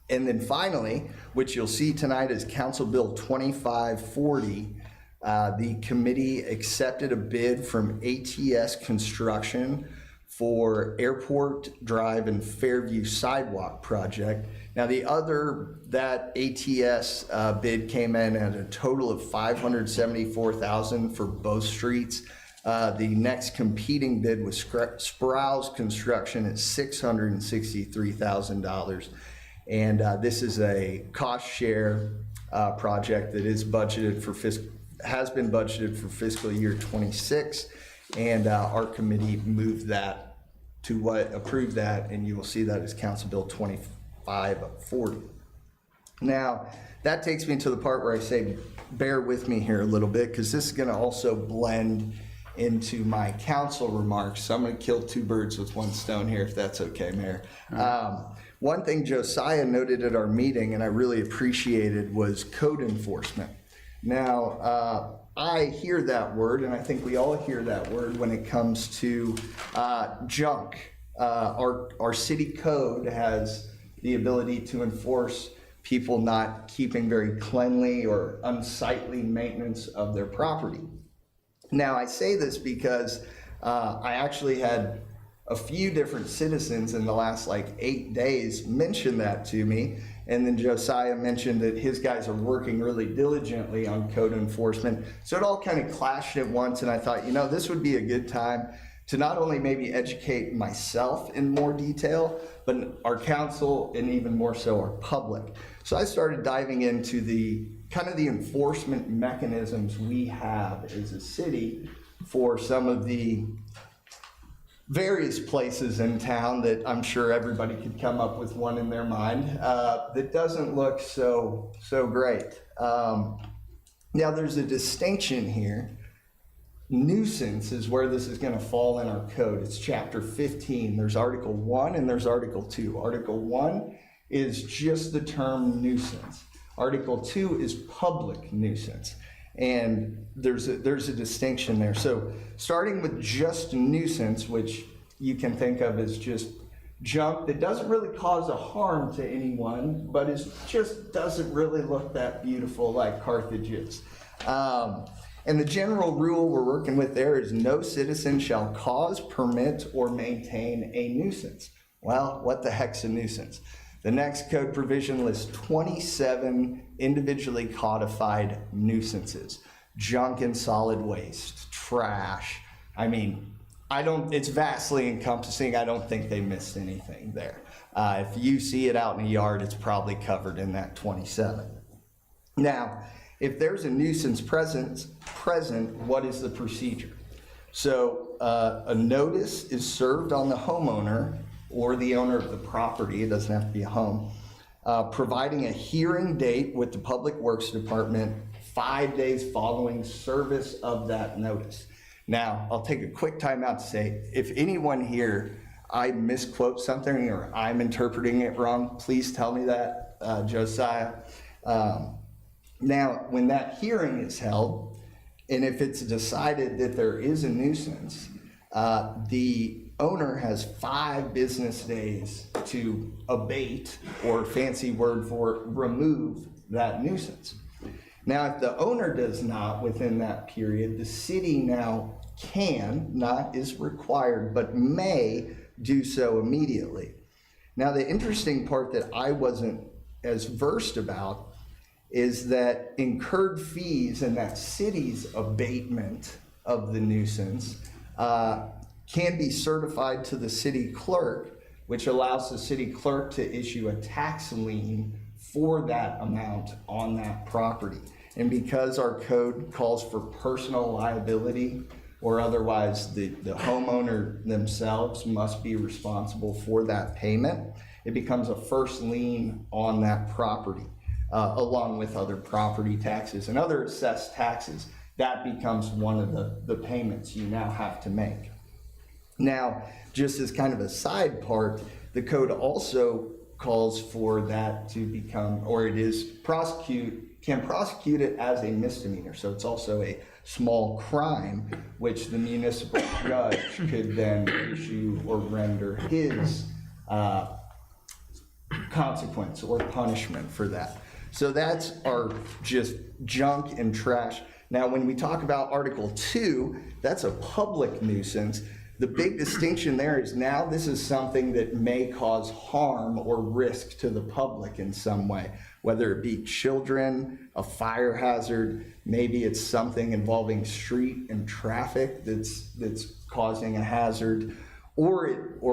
And then finally, which you'll see tonight is Council Bill 2540, the committee accepted a bid from ATS Construction for Airport Drive and Fairview Sidewalk project. Now that ATS bid came in at a total of $574,000 for both streets. The next competing bid was Sprouse Construction at $663,000. And this is a cost share project that is budgeted for has been budgeted for fiscal year 26, and our committee moved that to approve that, and you will see that as Council Bill 2540. Now, that takes me to the part where I say, bear with me here a little bit, because this is going to also blend into my council remarks. So I'm going to kill two birds with one stone here, if that's okay, Mayor. One thing Josiah noted at our meeting, and I really appreciated, was code enforcement. Now, I hear that word, and I think we all hear that word when it comes to junk. Our city code has the ability to enforce people not keeping very cleanly or unsightly maintenance of their property. Now, I say this because I actually had a few different citizens in the last 8 days mention that to me. And then Josiah mentioned that his guys are working really diligently on code enforcement. So it all kind of clashed at once. And I thought, this would be a good time to not only maybe educate myself in more detail, but our council and even more so our public. So I started diving into the enforcement mechanisms we have as a city for some of the various places in town that I'm sure everybody could come up with one in their mind that doesn't look so great. Now there's a distinction here. Nuisance is where this is going to fall in our code. It's chapter 15. There's Article 1 and there's Article 2. Article 1 is just the term nuisance. Article 2 is public nuisance. And there's a distinction there. So starting with just nuisance, which you can think of as just junk that doesn't really cause a harm to anyone, but it just doesn't really look that beautiful like Carthage is. And the general rule we're working with there is no citizen shall cause, permit, or maintain a nuisance. Well, what the heck's a nuisance? The next code provision lists 27 individually codified nuisances. Junk and solid waste, trash. I mean, it's vastly encompassing. I don't think they missed anything there. If you see it out in the yard, it's probably covered in that 27. Now, if there's a nuisance present, what is the procedure? So a notice is served on the homeowner or the owner of the property, it doesn't have to be a home, providing a hearing date with the Public Works Department 5 days following service of that notice. Now, I'll take a quick time out to say, if anyone here, I misquote something or I'm interpreting it wrong, please tell me that, Josiah. Now, when that hearing is held, and if it's decided that there is a nuisance, the owner has 5 business days to abate, or fancy word for it, remove that nuisance. Now, if the owner does not within that period, the city now can, not is required, but may do so immediately. Now, the interesting part that I wasn't as versed about is that incurred fees and that city's abatement of the nuisance can be certified to the city clerk, which allows the city clerk to issue a tax lien for that amount on that property. And because our code calls for personal liability, or otherwise the homeowner themselves must be responsible for that payment, it becomes a first lien on that property. Along with other property taxes and other assessed taxes, that becomes one of the payments you now have to make. Now, just as kind of a side part, the code also calls for that to become, or it is can prosecute it as a misdemeanor. So it's also a small crime, which the municipal judge could then issue or render his consequence or punishment for that. So that's our just junk and trash. Now, when we talk about Article 2, that's a public nuisance. The big distinction there is now this is something that may cause harm or risk to the public in some way, whether it be children, a fire hazard, maybe it's something involving street and traffic that's causing a hazard, or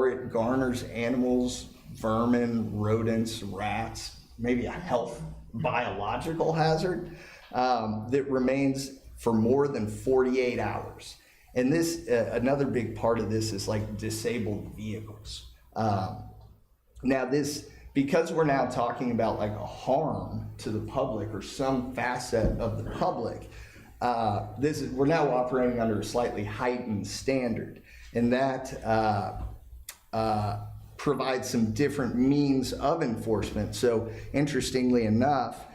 it garners animals, vermin, rodents, rats, maybe a health biological hazard that remains for more than 48 hours. And this, another big part of this is like disabled vehicles. Now this, because we're now talking about like a harm to the public or some facet of the public, we're now operating under a slightly heightened standard, and that provides some different means of enforcement. So interestingly enough,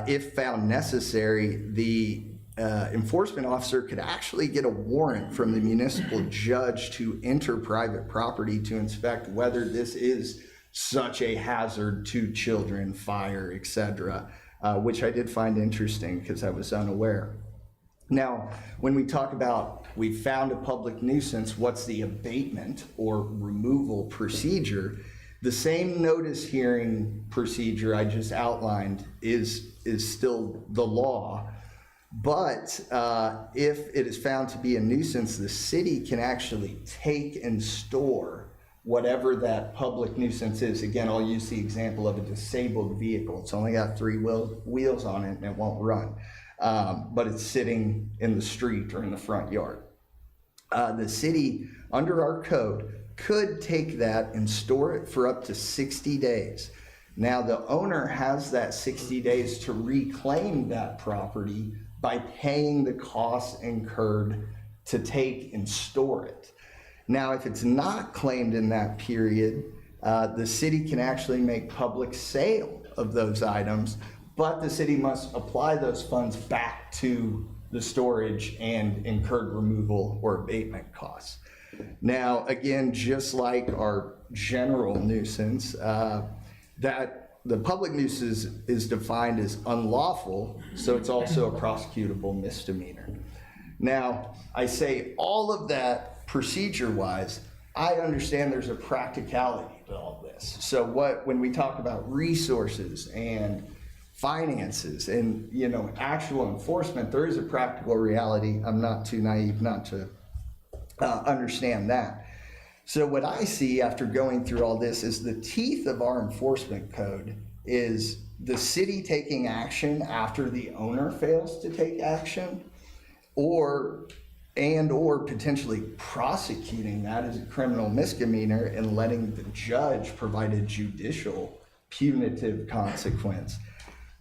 if found necessary, the enforcement officer could actually get a warrant from the municipal judge to enter private property to inspect whether this is such a hazard to children, fire, etc., which I did find interesting because I was unaware. Now, when we talk about we found a public nuisance, what's the abatement or removal procedure? The same notice hearing procedure I just outlined is still the law. But if it is found to be a nuisance, the city can actually take and store whatever that public nuisance is. Again, I'll use the example of a disabled vehicle. It's only got 3 wheels on it and it won't run, but it's sitting in the street or in the front yard. The city, under our code, could take that and store it for up to 60 days. Now, the owner has that 60 days to reclaim that property by paying the costs incurred to take and store it. Now, if it's not claimed in that period, the city can actually make public sale of those items, but the city must apply those funds back to the storage and incurred removal or abatement costs. Now, again, just like our general nuisance, that the public nuisance is defined as unlawful, so it's also a prosecutable misdemeanor. Now, I say all of that procedure-wise, I understand there's a practicality to all this. So when we talk about resources and finances and, you know, actual enforcement, there is a practical reality. I'm not too naive not to understand that. So what I see after going through all this is the teeth of our enforcement code is the city taking action after the owner fails to take action, or potentially prosecuting that as a criminal misdemeanor and letting the judge provide a judicial punitive consequence.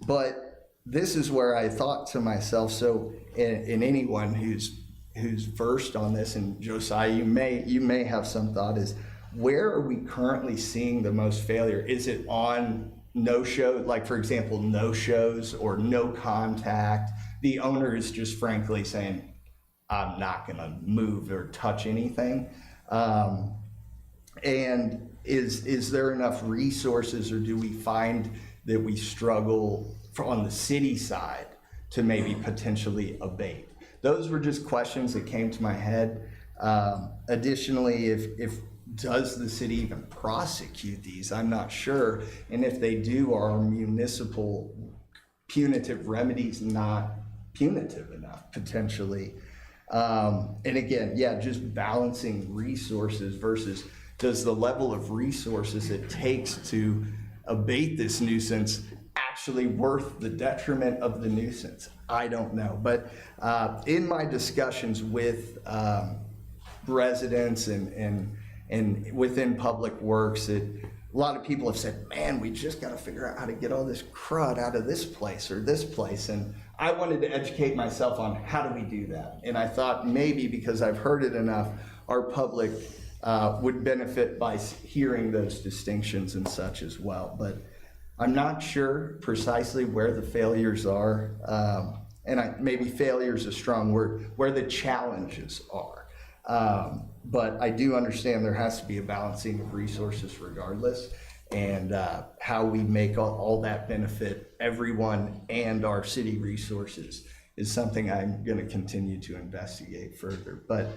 But this is where I thought to myself, so in anyone who's versed on this, and Josiah, you may have some thought, is where are we currently seeing the most failure? Is it on no-show, like for example, no-shows or no contact? The owner is just frankly saying, I'm not gonna move or touch anything. And is there enough resources, or do we find that we struggle on the city side to maybe potentially abate? Those were just questions that came to my head. Additionally, if does the city even prosecute these? I'm not sure. And if they do, are municipal punitive remedies not punitive enough potentially? And again, yeah, just balancing resources versus does the level of resources it takes to abate this nuisance actually worth the detriment of the nuisance? I don't know. But in my discussions with residents and within Public Works, a lot of people have said, man, we just got to figure out how to get all this crud out of this place or this place. And I wanted to educate myself on how do we do that. And I thought maybe because I've heard it enough, our public would benefit by hearing those distinctions and such as well. But I'm not sure precisely where the failures are. Maybe failure is a strong word, where the challenges are. But I do understand there has to be a balancing of resources regardless, and how we make all that benefit everyone and our city resources is something I'm going to continue to investigate further. But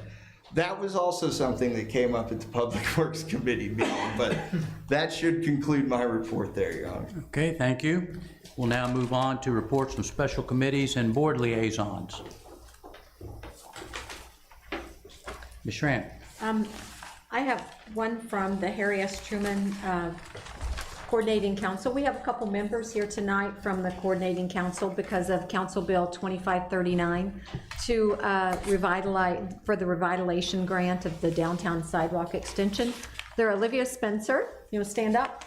that was also something that came up at the Public Works Committee meeting, but that should conclude my report there, Your Honor. Okay, thank you. We'll now move on to reports from special committees and board liaisons. Ms. Schramm. I have one from the Harry S. Truman Coordinating Council. We have a couple members here tonight from the Coordinating Council because of Council Bill 2539 to revitalize, for the revitalization grant of the downtown sidewalk extension. They're Olivia Spencer, you want to stand up,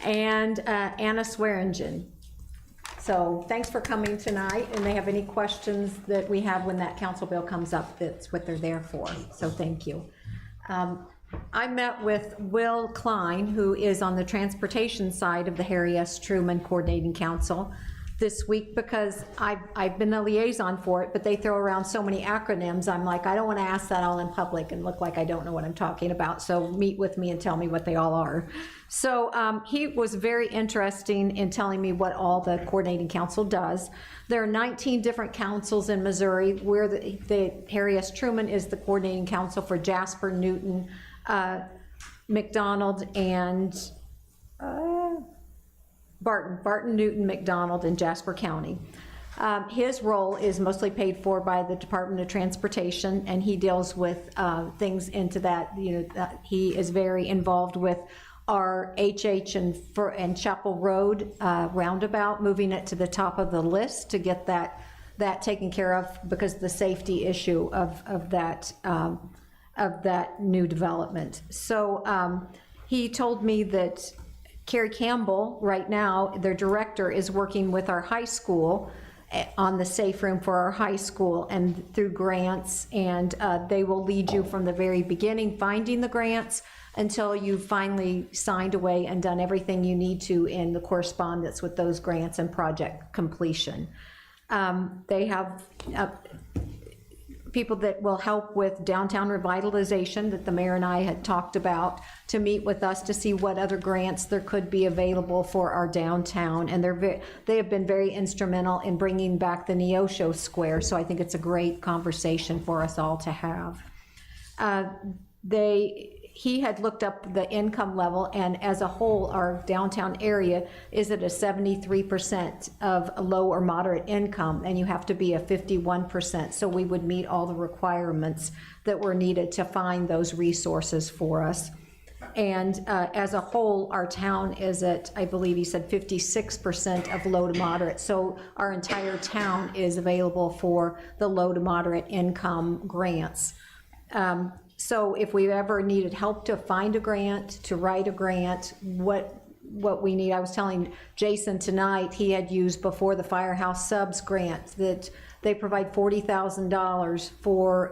and Anna Swearingen. So thanks for coming tonight, and they have any questions that we have when that council bill comes up, that's what they're there for, so thank you. I met with Will Klein, who is on the transportation side of the Harry S. Truman Coordinating Council this week, because I've been a liaison for it, but they throw around so many acronyms. I'm like, I don't want to ask that all in public and look like I don't know what I'm talking about, so meet with me and tell me what they all are. So he was very interesting in telling me what all the Coordinating Council does. There are 19 different councils in Missouri, where the Harry S. Truman is the Coordinating Council for Jasper, Newton, McDonald, and Barton, Newton, McDonald, and Jasper County. His role is mostly paid for by the Department of Transportation, and he deals with things into that, he is very involved with our HH and Chapel Road roundabout, moving it to the top of the list to get that taken care of, because the safety issue of that new development. So he told me that Carrie Campbell, right now, their director, is working with our high school on the safe room for our high school and through grants, and they will lead you from the very beginning, finding the grants, until you've finally signed away and done everything you need to in the correspondence with those grants and project completion. They have people that will help with downtown revitalization that the mayor and I had talked about, to meet with us to see what other grants there could be available for our downtown. And they have been very instrumental in bringing back the Neosho Square. So I think it's a great conversation for us all to have. He had looked up the income level, and as a whole, our downtown area is at a 73% of low or moderate income, and you have to be a 51%. So we would meet all the requirements that were needed to find those resources for us. And as a whole, our town is at, I believe he said 56% of low to moderate. So our entire town is available for the low to moderate income grants. So if we ever needed help to find a grant, to write a grant, what we need, I was telling Jason tonight, he had used before the Firehouse Subs grant, that they provide $40,000 for,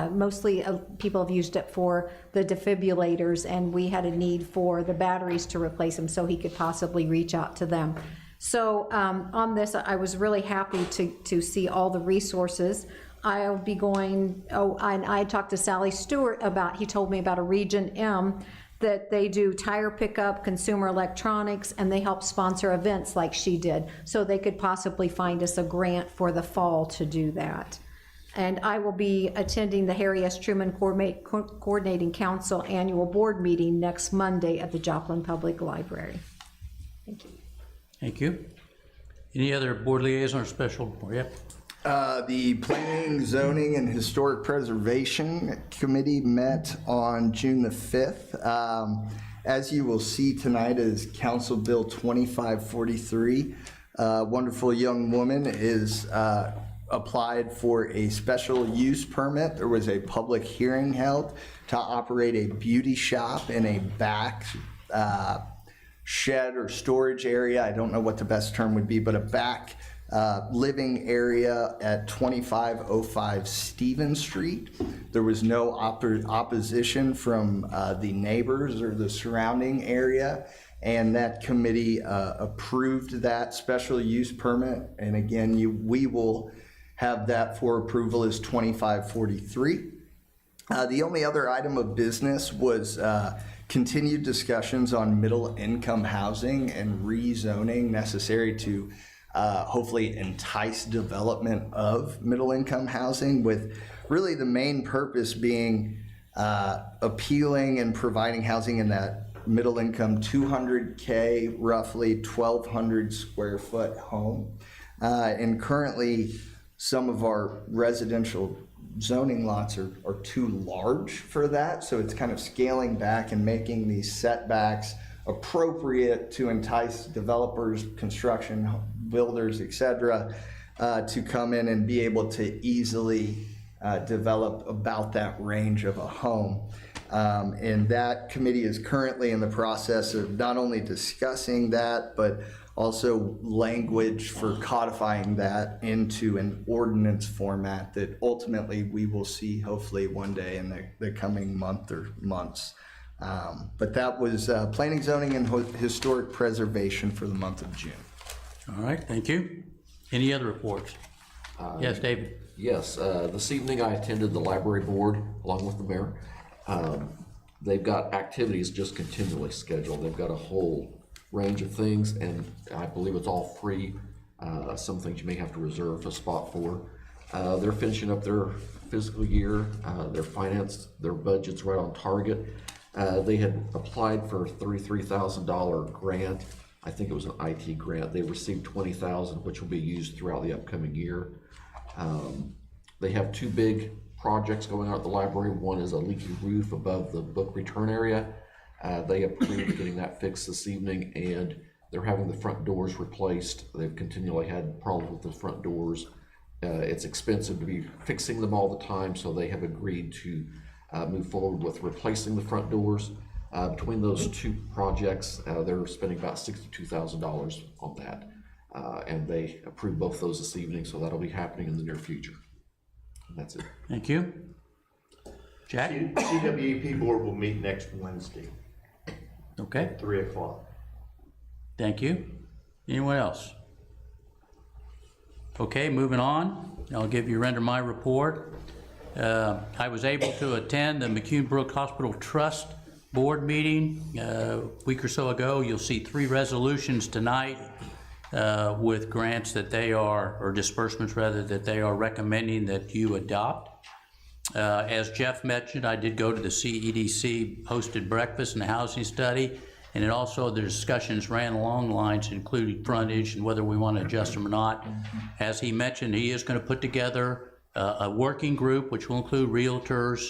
mostly people have used it for the defibrillators, and we had a need for the batteries to replace them, so he could possibly reach out to them. So on this, I was really happy to see all the resources. I'll be going, and I talked to Sally Stewart about, he told me about a Region M, that they do tire pickup, consumer electronics, and they help sponsor events like she did. So they could possibly find us a grant for the fall to do that. And I will be attending the Harry S. Truman Coordinating Council annual board meeting next Monday at the Joplin Public Library. Thank you. Thank you. Any other board liaison or special report? Yep. The Planning, Zoning, and Historic Preservation Committee met on June the 5th. As you will see tonight is Council Bill 2543. A wonderful young woman is applied for a special use permit. There was a public hearing held to operate a beauty shop in a back shed or storage area. I don't know what the best term would be, but a back living area at 2505 Stevens Street. There was no opposition from the neighbors or the surrounding area, and that committee approved that special use permit. And again, we will have that for approval as 2543. The only other item of business was continued discussions on middle income housing and rezoning necessary to hopefully entice development of middle income housing, with really the main purpose being appealing and providing housing in that middle income 200K, roughly 1,200 square foot home. And currently some of our residential zoning lots are too large for that. So it's kind of scaling back and making these setbacks appropriate to entice developers, construction builders, etc., to come in and be able to easily develop about that range of a home. And that committee is currently in the process of not only discussing that, but also language for codifying that into an ordinance format that ultimately we will see hopefully one day in the coming month or months. But that was Planning, Zoning, and Historic Preservation for the month of June. All right, thank you. Any other reports? Yes, David. Yes, this evening I attended the library board along with the mayor. They've got activities just continually scheduled. They've got a whole range of things, and I believe it's all free. Some things you may have to reserve a spot for. They're finishing up their fiscal year. Their budget's right on target. They had applied for a $33,000 grant. I think it was an IT grant. They received $20,000, which will be used throughout the upcoming year. They have two big projects going on at the library. One is a leaky roof above the book return area. They approved getting that fixed this evening, and they're having the front doors replaced. They've continually had problems with the front doors. It's expensive to be fixing them all the time, so they have agreed to move forward with replacing the front doors. Between those two projects, they're spending about $62,000 on that. And they approved both those this evening, so that'll be happening in the near future. And that's it. Thank you. Jack? CWEP board will meet next Wednesday, Okay, 3 o'clock. thank you. Anyone else? Okay, moving on. I'll render my report. I was able to attend the McCune Brook Hospital Trust Board meeting a week or so ago. You'll see 3 resolutions tonight with grants that they are, or disbursements rather, that they are recommending that you adopt. As Jeff mentioned, I did go to the CEDC hosted breakfast and housing study, and it also, the discussions ran along lines including frontage and whether we want to adjust them or not. As he mentioned, he is going to put together a working group, which will include realtors,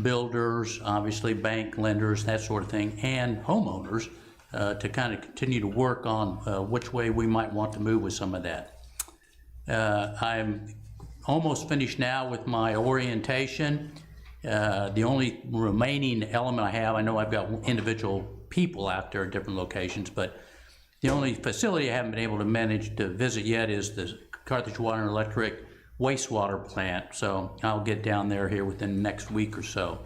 builders, obviously bank lenders, that sort of thing, and homeowners to kind of continue to work on which way we might want to move with some of that. I'm almost finished now with my orientation. The only remaining element I have, I know I've got individual people out there at different locations, but the only facility I haven't been able to manage to visit yet is the Carthage Water and Electric wastewater plant. So I'll get down there here within the next week or so.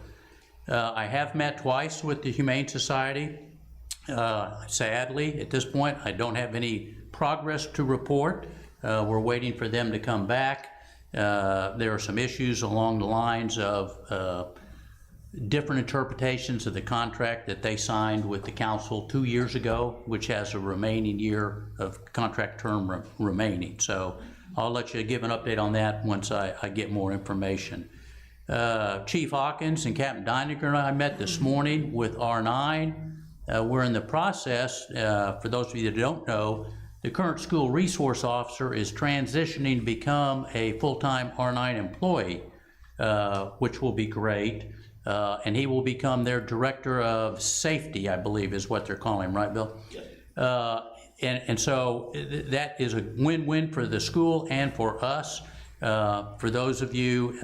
I have met twice with the Humane Society. Sadly, at this point, I don't have any progress to report. We're waiting for them to come back. There are some issues along the lines of different interpretations of the contract that they signed with the council 2 years ago, which has a remaining year of contract term remaining. So I'll let you give an update on that once I get more information. Chief Hawkins and Captain Deininger and I met this morning with R9. We're in the process, for those of you that don't know, the current school resource officer is transitioning to become a full-time R9 employee, which will be great. And he will become their director of safety, I believe is what they're calling him, right, Bill? Yes. And so that is a win-win for the school and for us. For those of you,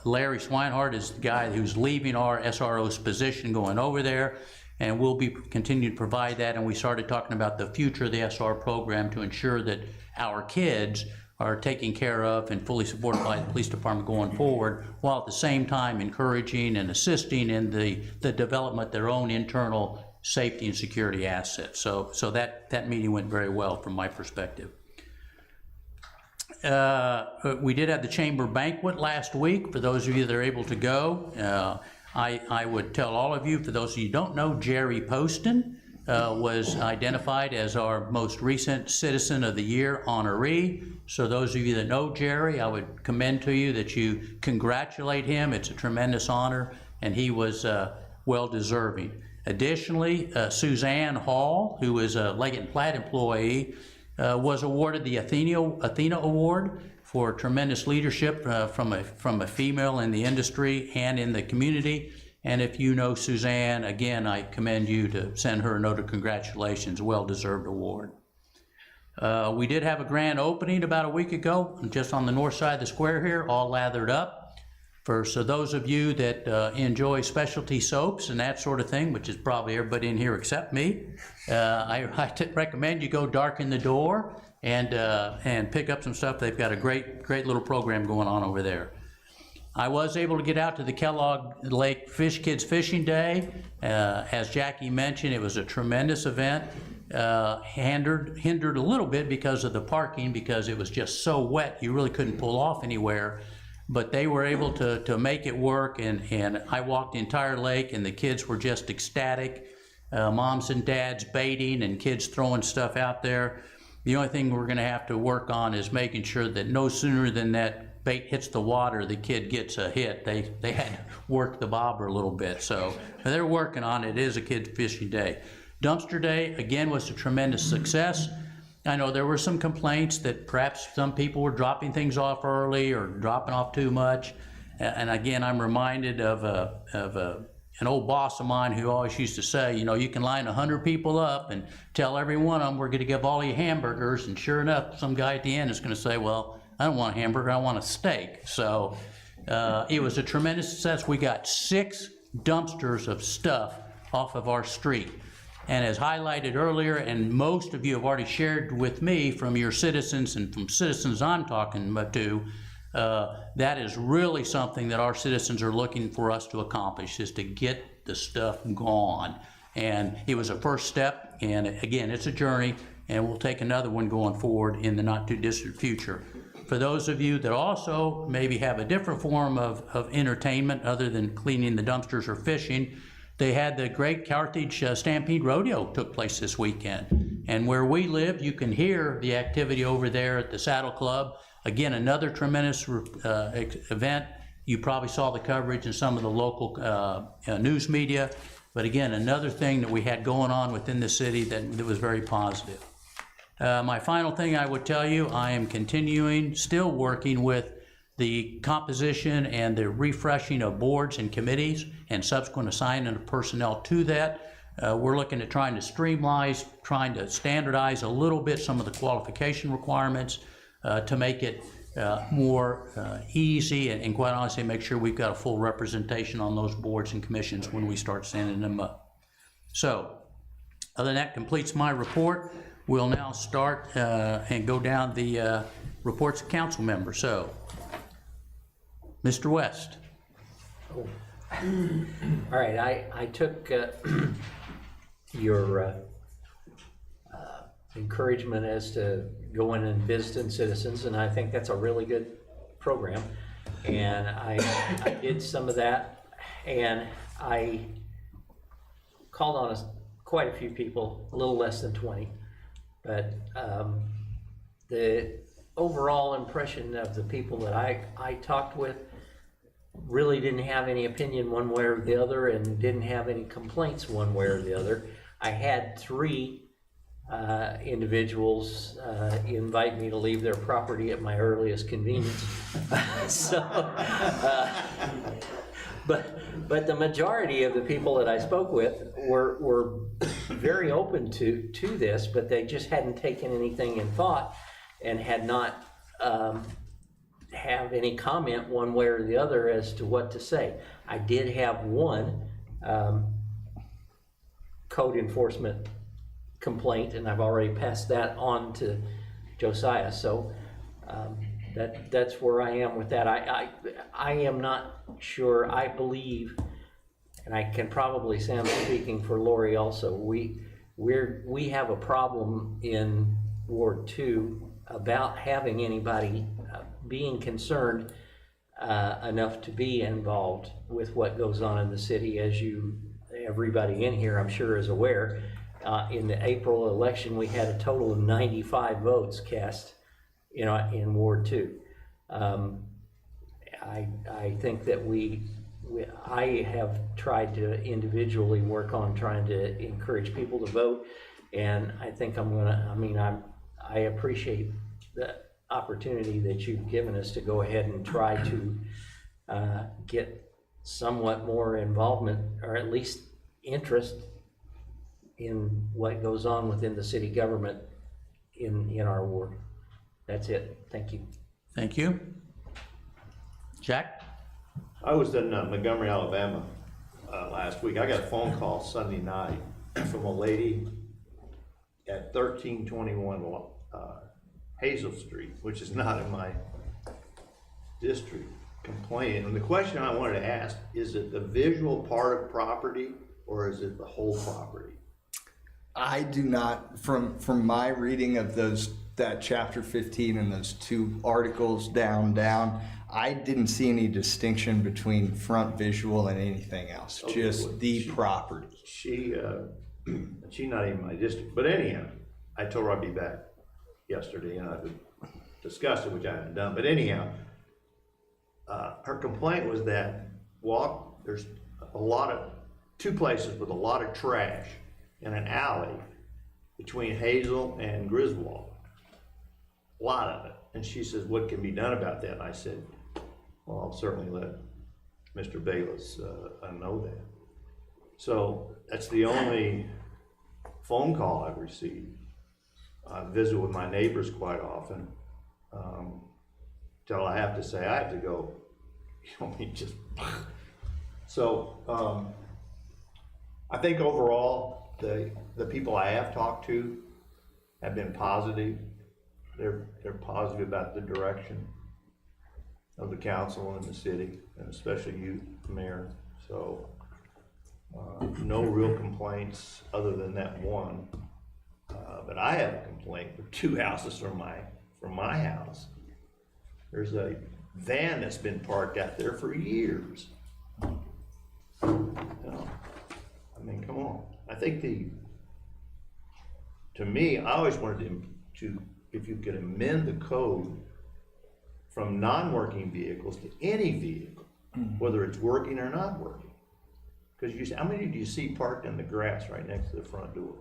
Larry Swinehart is the guy who's leaving our SRO's position going over there, and we'll be continuing to provide that. And we started talking about the future of the SR program to ensure that our kids are taken care of and fully supported by the police department going forward, while at the same time encouraging and assisting in the development of their own internal safety and security assets. So that meeting went very well from my perspective. We did have the chamber banquet last week. For those of you that are able to go, I would tell all of you, for those of you who don't know, Jerry Poston was identified as our most recent Citizen of the Year honoree. So those of you that know Jerry, I would commend to you that you congratulate him. It's a tremendous honor, and he was well deserving. Additionally, Suzanne Hall, who is a Leggett & Platt employee, was awarded the Athena Award for tremendous leadership from a female in the industry and in the community. And if you know Suzanne, again, I commend you to send her a note of congratulations, well-deserved award. We did have a grand opening about a week ago, just on the north side of the square here, all lathered up. So those of you that enjoy specialty soaps and that sort of thing, which is probably everybody in here except me, I recommend you go darken the door and pick up some stuff. They've got a great little program going on over there. I was able to get out to the Kellogg Lake Kids Fishing Day. As Jackie mentioned, it was a tremendous event. Hindered a little bit because of the parking, because it was just so wet you really couldn't pull off anywhere. But they were able to make it work, and I walked the entire lake, and the kids were just ecstatic. Moms and dads baiting and kids throwing stuff out there. The only thing we're going to have to work on is making sure that no sooner than that bait hits the water, the kid gets a hit. They had to work the bobber a little bit, so they're working on it. It is a kid fishing day. Dumpster Day, again, was a tremendous success. I know there were some complaints that perhaps some people were dropping things off early or dropping off too much. And again, I'm reminded of an old boss of mine who always used to say, you know, you can line 100 people up and tell every one of them we're going to give all you hamburgers, and sure enough, some guy at the end is going to say, well, I don't want a hamburger, I want a steak. So it was a tremendous success. We got 6 dumpsters of stuff off of our street. And as highlighted earlier, and most of you have already shared with me from your citizens and from citizens I'm talking to, That is really something that our citizens are looking for us to accomplish, is to get the stuff gone. And it was a first step, and again, it's a journey, and we'll take another one going forward in the not-too-distant future. For those of you that also maybe have a different form of entertainment other than cleaning the dumpsters or fishing, they had the great Carthage Stampede Rodeo took place this weekend. And where we live, you can hear the activity over there at the Saddle Club. Again, another tremendous event. You probably saw the coverage in some of the local news media. But again, another thing that we had going on within the city that was very positive. My final thing I would tell you, I am still working with the composition and the refreshing of boards and committees and subsequent assignment of personnel to that. We're looking at trying to streamline, trying to standardize a little bit some of the qualification requirements to make it more easy and quite honestly make sure we've got a full representation on those boards and commissions when we start sending them up. So, other than that completes my report. We'll now start and go down the reports of council members. So, Mr. West. All right, I took your encouragement as to going and visiting citizens, and I think that's a really good program. And I did some of that, and I called on quite a few people, a little less than 20. But the overall impression of the people that I talked with really didn't have any opinion one way or the other and didn't have any complaints one way or the other. I had 3 individuals invite me to leave their property at my earliest convenience. But the majority of the people that I spoke with were very open to this, but they just hadn't taken anything in thought and had not have any comment one way or the other as to what to say. I did have one code enforcement complaint, and I've already passed that on to Josiah. So that's where I am with that. I am not sure. I believe, and I can probably say I'm speaking for Lori also, we have a problem in Ward 2 about having anybody being concerned enough to be involved with what goes on in the city. As everybody in here I'm sure is aware, in the April election we had a total of 95 votes cast in Ward 2. I think that I have tried to individually work on trying to encourage people to vote, and I think I appreciate the opportunity that you've given us to go ahead and try to get somewhat more involvement, or at least interest in what goes on within the city government in our ward. That's it. Thank you. Thank you. Jack? I was in Montgomery, Alabama last week. I got a phone call Sunday night from a lady at 1321 Hazel Street, which is not in my district, complaining. And the question I wanted to ask, is it the visual part of property or is it the whole property? I do not, from my reading of that chapter 15 and those 2 articles down, I didn't see any distinction between front visual and anything else, Okay, just the property. She's not even my district, but anyhow, I told her I'd be back yesterday and I would discuss it, which I haven't done, but anyhow, her complaint was that there's 2 places with a lot of trash in an alley between Hazel and Griswold. A lot of it. And she says, what can be done about that? And I said, well, I'll certainly let Mr. Bayless know that. So that's the only phone call I've received. I visit with my neighbors quite often. Till I have to say, I have to go, just. So I think overall, the people I have talked to have been positive. They're positive about the direction. of the council and the city, and especially you, Mayor. So, no real complaints other than that one. But I have a complaint for 2 houses from my house. There's a van that's been parked out there for years. You know, I mean, come on. I think to me, I always wanted to, if you could amend the code from non-working vehicles to any vehicle, whether it's working or not working. Because how many do you see parked in the grass right next to the front door?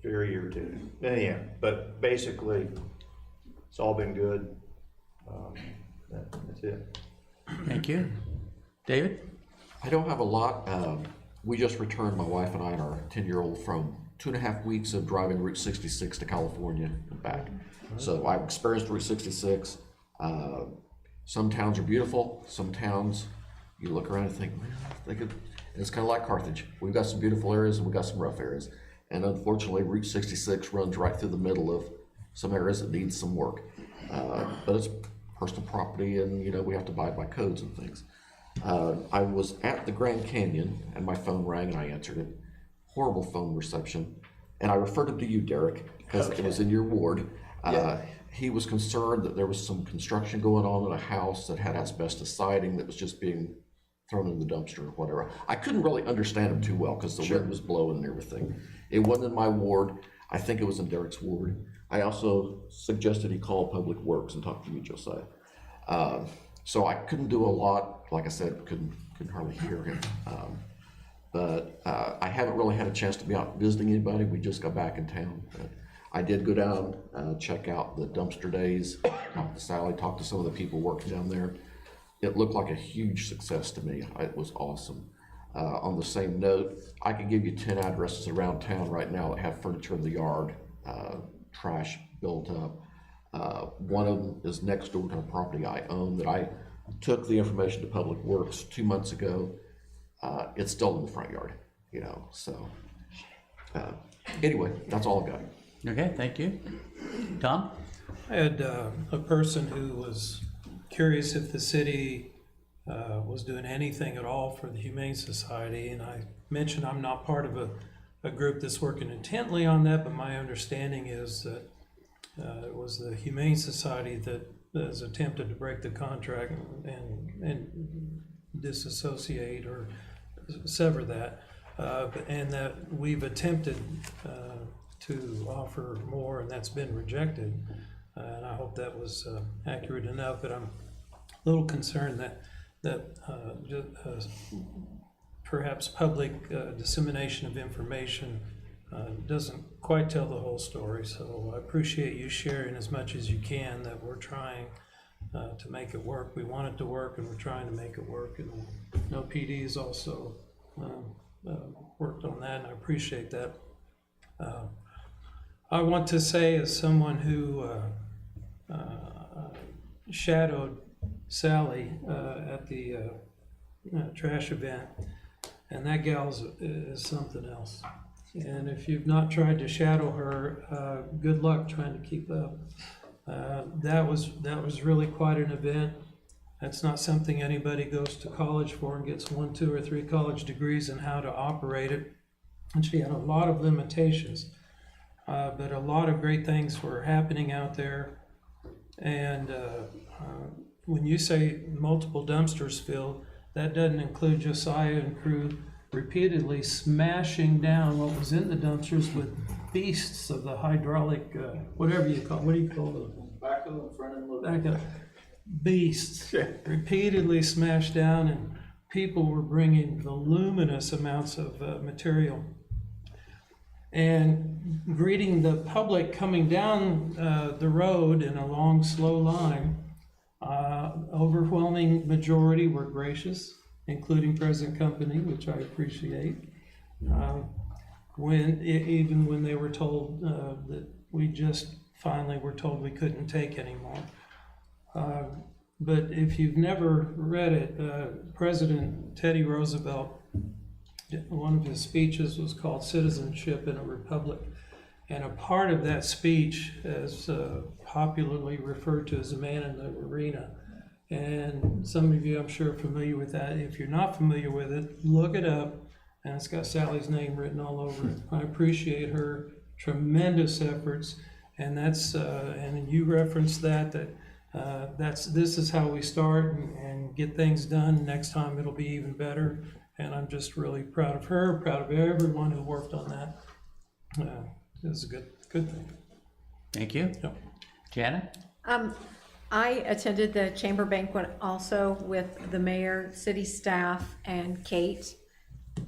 Very irritating. Anyhow, but basically, it's all been good. That's it. Thank you. David? I don't have a lot. We just returned, my wife and I, and our 10-year-old from 2.5 weeks of driving Route 66 to California and back. So I've experienced Route 66. Some towns are beautiful. Some towns, you look around and think, man, and it's kind of like Carthage. We've got some beautiful areas and we've got some rough areas. And unfortunately, Route 66 runs right through the middle of some areas that need some work. But it's personal property, and we have to abide by codes and things. I was at the Grand Canyon and my phone rang and I answered it. Horrible phone reception. And I referred him to you, Derek, because it was in your ward. He was concerned that there was some construction going on in a house that had asbestos siding that was just being thrown in the dumpster or whatever. I couldn't really understand him too well because the wind was blowing and everything. It wasn't in my ward. I think it was in Derek's ward. I also suggested he call Public Works and talk to you, Josiah. So I couldn't do a lot. Like I said, couldn't hardly hear him. But I haven't really had a chance to be out visiting anybody. We just got back in town. But I did go down, check out the dumpster days, talk to Sally, talk to some of the people working down there. It looked like a huge success to me. It was awesome. On the same note, I could give you 10 addresses around town right now that have furniture in the yard, trash built up. One of them is next door to a property I own that I took the information to Public Works 2 months ago. It's still in the front yard, so anyway, that's all I've got. Okay, thank you. Tom? I had a person who was curious if the city was doing anything at all for the Humane Society, and I mentioned I'm not part of a group that's working intently on that, but my understanding is that it was the Humane Society that has attempted to break the contract and disassociate or sever that, and that we've attempted to offer more, and that's been rejected. And I hope that was accurate enough, but I'm a little concerned that perhaps public dissemination of information doesn't quite tell the whole story. So I appreciate you sharing as much as you can that we're trying to make it work. We want it to work, and we're trying to make it work. And no PD has also worked on that, and I appreciate that. I want to say, as someone who shadowed Sally at the trash event, and that gal is something else. And if you've not tried to shadow her, good luck trying to keep up. That was really quite an event. That's not something anybody goes to college for and gets 1, 2, or 3 college degrees in how to operate it. And she had a lot of limitations, but a lot of great things were happening out there. And when you say multiple dumpsters filled, that doesn't include Josiah and crew repeatedly smashing down what was in the dumpsters with beasts of the hydraulic, whatever you call, what do you call them? Backhoe, front end loader. Backhoe. Beasts repeatedly smashed down, and people were bringing voluminous amounts of material. And greeting the public coming down the road in a long, slow line, overwhelming majority were gracious, including present company, which I appreciate. Even when they were told that we just finally were told we couldn't take anymore. But if you've never read it, President Teddy Roosevelt, one of his speeches was called Citizenship in a Republic. And a part of that speech is popularly referred to as the man in the arena. And some of you, I'm sure, are familiar with that. If you're not familiar with it, look it up, and it's got Sally's name written all over it. I appreciate her tremendous efforts, and that's and you referenced that this is how we start and get things done. Next time it'll be even better, and I'm just really proud of her, proud of everyone who worked on that. It's a good thing. Thank you. Yep. Janet? I attended the chamber banquet also with the mayor, city staff, and Kate,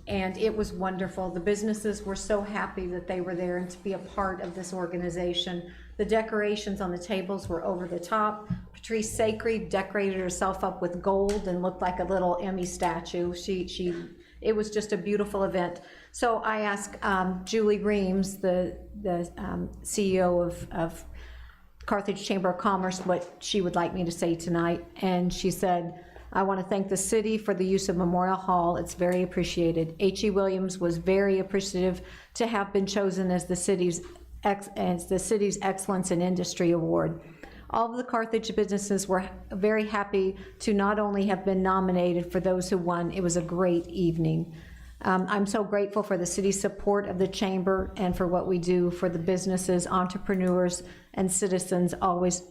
and it was wonderful. The businesses were so happy that they were there and to be a part of this organization. The decorations on the tables were over the top. Patrice Sacre decorated herself up with gold and looked like a little Emmy statue. It was just a beautiful event. So I asked Julie Reams, the CEO of Carthage Chamber of Commerce, what she would like me to say tonight. And she said, I want to thank the city for the use of Memorial Hall. It's very appreciated. H.E. Williams was very appreciative to have been chosen as the city's Excellence in Industry Award. All of the Carthage businesses were very happy to not only have been nominated for those who won, it was a great evening. I'm so grateful for the city's support of the chamber and for what we do for the businesses, entrepreneurs, and citizens.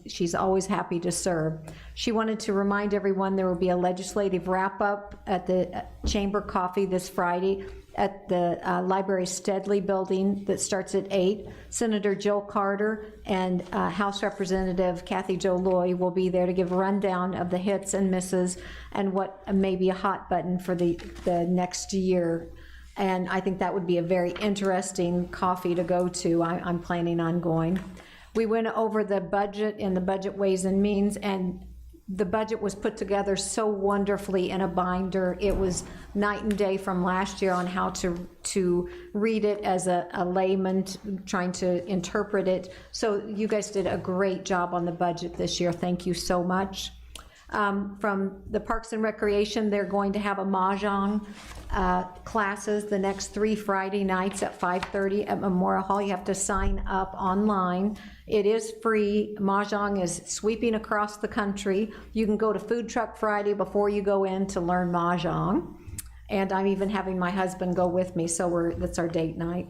She's always happy to serve. She wanted to remind everyone there will be a legislative wrap-up at the Chamber Coffee this Friday at the Library Steadley building that starts at 8. Senator Jill Carter and House Representative Kathy Jo Loy will be there to give a rundown of the hits and misses and what may be a hot button for the next year. And I think that would be a very interesting coffee to go to. I'm planning on going. We went over the budget in the Budget Ways and Means, and the budget was put together so wonderfully in a binder. It was night and day from last year on how to read it as a layman trying to interpret it. So you guys did a great job on the budget this year. Thank you so much. From the Parks and Recreation, they're going to have a Mahjong classes the next 3 Friday nights at 5:30 at Memorial Hall. You have to sign up online. It is free. Mahjong is sweeping across the country. You can go to Food Truck Friday before you go in to learn Mahjong. And I'm even having my husband go with me, so that's our date night.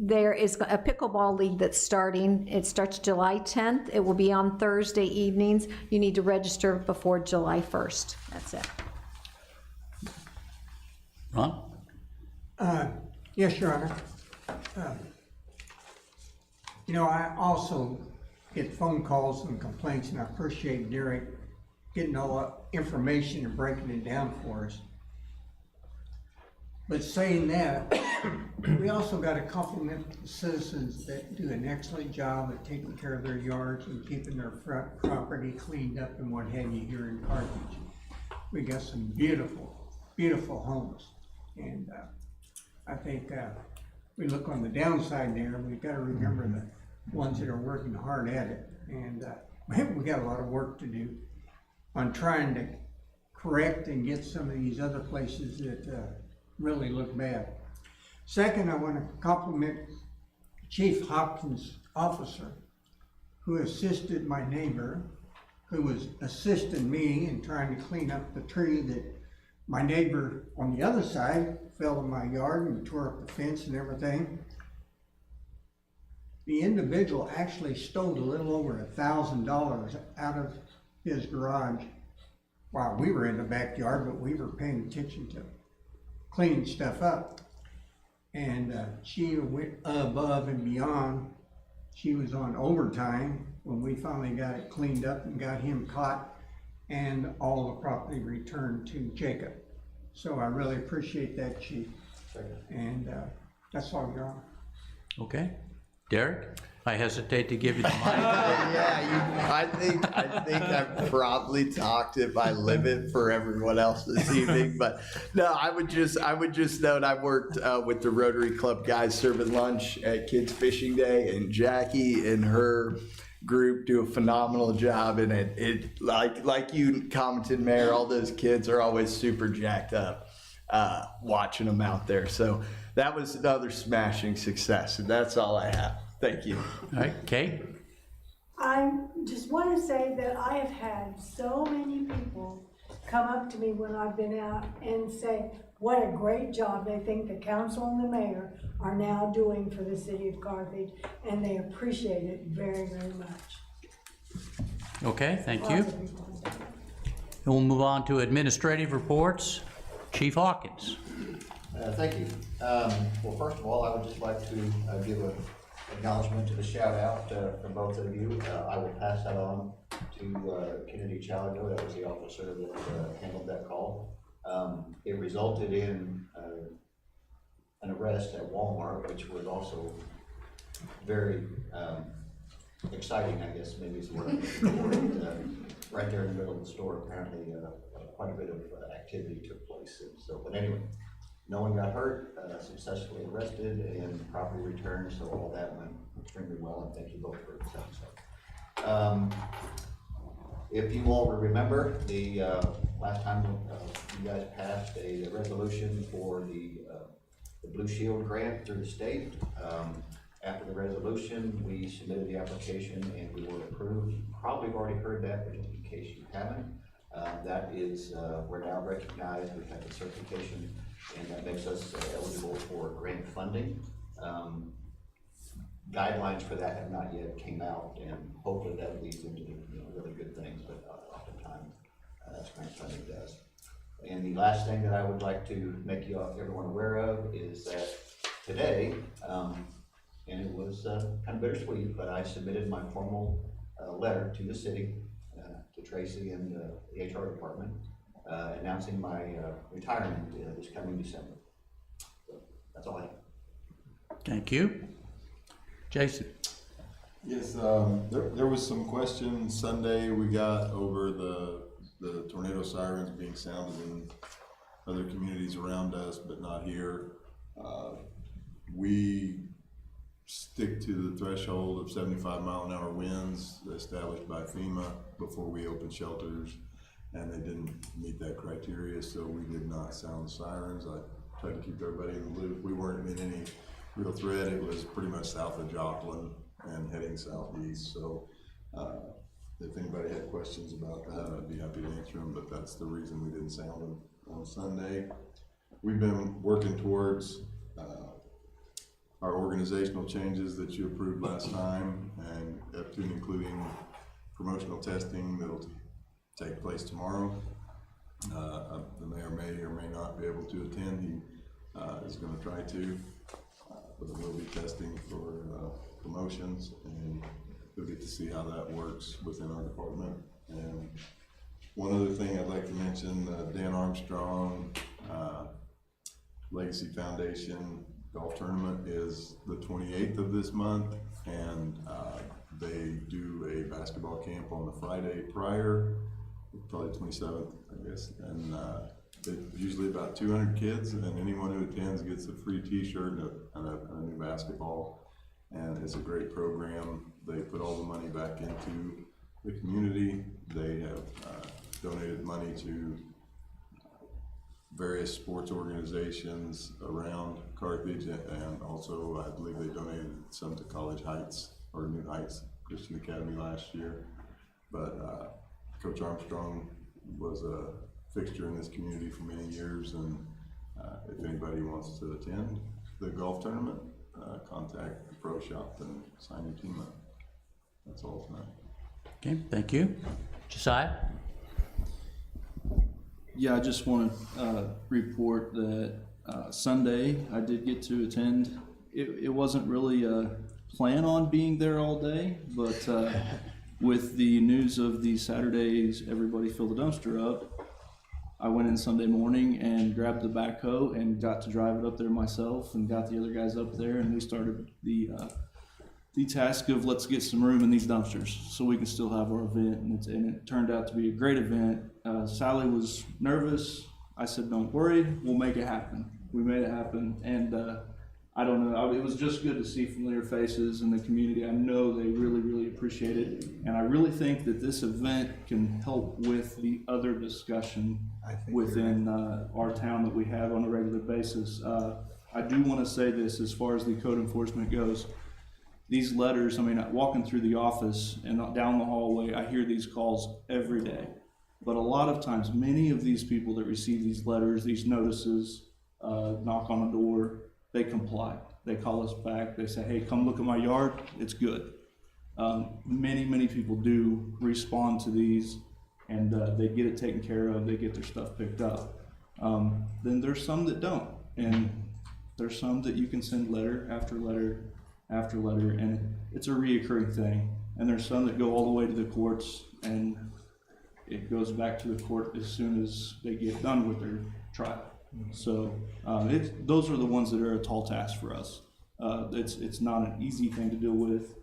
There is a pickleball league that's starting. It starts July 10th. It will be on Thursday evenings. You need to register before July 1st. That's it. Ron? Yes, Your Honor. I also get phone calls and complaints, and I appreciate Derek getting all the information and breaking it down for us. But saying that, we also got to compliment the citizens that do an excellent job of taking care of their yards and keeping their front property cleaned up and what have you here in Carthage. We got some beautiful, beautiful homes. And I think we look on the downside there, we've got to remember the ones that are working hard at it. And we got a lot of work to do on trying to correct and get some of these other places that really look bad. Second, I want to compliment Chief Hopkins' officer who assisted my neighbor, who was assisting me in trying to clean up the tree that my neighbor on the other side fell in my yard and tore up the fence and everything. The individual actually stole a little over $1,000 out of his garage while we were in the backyard, but we were paying attention to cleaning stuff up. And she went above and beyond. She was on overtime when we finally got it cleaned up and got him caught and all the property returned to Jacob. So I really appreciate that, Chief. And that's all, Your Honor. Okay. Derek? I hesitate to give you the mic. I think I've probably talked if I live it for everyone else this evening, but no, I would just note I worked with the Rotary Club guys serving lunch at Kids Fishing Day, and Jackie and her group do a phenomenal job, and it like you commented, Mayor, all those kids are always super jacked up. watching them out there. So that was another smashing success, and that's all I have. Thank you. All right, Kate? I just want to say that I have had so many people come up to me when I've been out and say what a great job they think the council and the mayor are now doing for the city of Carthage, and they appreciate it very, very much. Okay, thank you. Lots of people have done that. And we'll move on to administrative reports. Chief Hawkins. Thank you. Well, first of all, I would just like to give an acknowledgement to the shout out from both of you. I will pass that on to Kennedy Chalago. That was the officer that handled that call. It resulted in an arrest at Walmart, which was also very exciting, I guess maybe is the word. Right there in the middle of the store, apparently quite a bit of activity took place. And so, but anyway, no one got hurt, successfully arrested, and property returned, so all that went extremely well, and thank you both for saying so. If you all remember, the last time you guys passed a resolution for the Blue Shield grant through the state. After the resolution, we submitted the application and we were approved. You probably have already heard that, but just in case you haven't, that is, we're now recognized, we have the certification, and that makes us eligible for grant funding. Guidelines for that have not yet came out, and hopefully that leads into really good things, but oftentimes that's grant funding does. And the last thing that I would like to make everyone aware of is that today, and it was kind of bittersweet, but I submitted my formal letter to the city, to Tracy and the HR department, announcing my retirement this coming December. So that's all I have. Thank you. Jason? Yes, there was some questions Sunday we got over the tornado sirens being sounded in other communities around us, but not here. We stick to the threshold of 75-mile-an-hour winds established by FEMA before we open shelters, and they didn't meet that criteria, so we did not sound sirens. I tried to keep everybody in the loop. We weren't in any real threat. It was pretty much south of Joplin and heading southeast, so if anybody had questions about that, I'd be happy to answer them, but that's the reason we didn't sound them on Sunday. We've been working towards our organizational changes that you approved last time, and up to and including promotional testing that'll take place tomorrow. The mayor may or may not be able to attend. He is going to try to, but there will be testing for promotions, and we'll get to see how that works within our department. And one other thing I'd like to mention, Dan Armstrong Legacy Foundation golf tournament is the 28th of this month, and they do a basketball camp on the Friday prior, probably 27th, I guess, and it's usually about 200 kids, and anyone who attends gets a free t-shirt and a new basketball, and it's a great program. They put all the money back into the community. They have donated money to various sports organizations around Carthage, and also I believe they donated some to College Heights or New Heights Christian Academy last year. But Coach Armstrong was a fixture in this community for many years, and if anybody wants to attend the golf tournament, contact the pro shop and sign your team up. That's all tonight. Okay, thank you. Josiah? Yeah, I just want to report that Sunday I did get to attend. It wasn't really a plan on being there all day, but with the news of the Saturdays, everybody fill the dumpster up, I went in Sunday morning and grabbed the backhoe and got to drive it up there myself and got the other guys up there, and we started the task of let's get some room in these dumpsters so we can still have our event, and it turned out to be a great event. Sally was nervous. I said, don't worry, we'll make it happen. We made it happen, and I don't know, it was just good to see familiar faces in the community. I know they really, really appreciate it. And I really think that this event can help with the other discussion within our town that we have on a regular basis. I do want to say this as far as the code enforcement goes. These letters, I mean, walking through the office and down the hallway, I hear these calls every day. But a lot of times, many of these people that receive these letters, these notices, knock on a door, they comply. They call us back. They say, hey, come look at my yard. It's good. Many people do respond to these, and they get it taken care of. They get their stuff picked up. Then there's some that don't. And there's some that you can send letter after letter after letter, and it's a reoccurring thing. And there's some that go all the way to the courts, and it goes back to the court as soon as they get done with their trial. So those are the ones that are a tall task for us. It's not an easy thing to deal with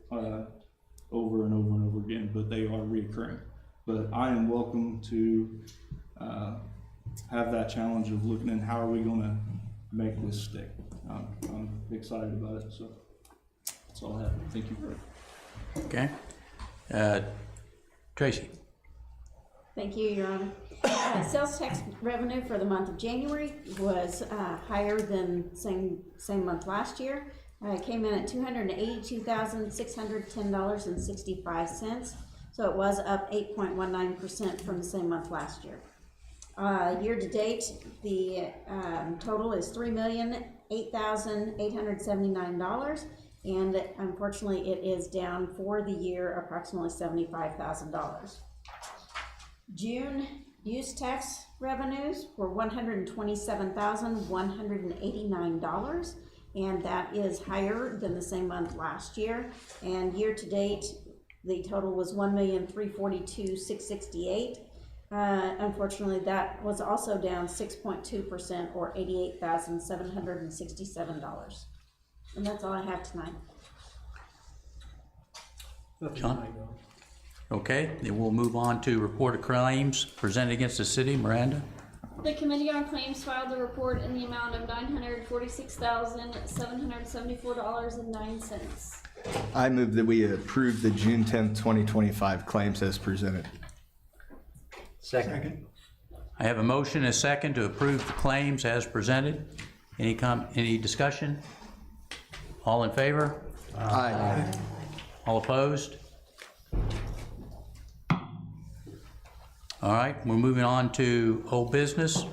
over and over and over again, but they are reoccurring. But I am welcome to have that challenge of looking at how are we going to make this stick. I'm excited about it, so that's all I have. Thank you. Okay. Tracy. Thank you, Your Honor. Sales tax revenue for the month of January was higher than same month last year. It came in at $282,610.65. So it was up 8.19% from the same month last year. Year to date, the total is $3,008,879, and unfortunately, it is down for the year approximately $75,000. June use tax revenues were $127,189, and that is higher than the same month last year. And year to date, the total was $1,342,668. Unfortunately, that was also down 6.2%, or $88,767. And that's all I have tonight. John? Okay, then we'll move on to report of claims presented against the city. Miranda? The Committee on Claims filed a report in the amount of $946,774.09. I move that we approve the June 10th, 2025 claims as presented. Second. I have a motion and a second to approve the claims as presented. Any discussion? All in favor? Aye. All opposed? All right, we're moving on to old business.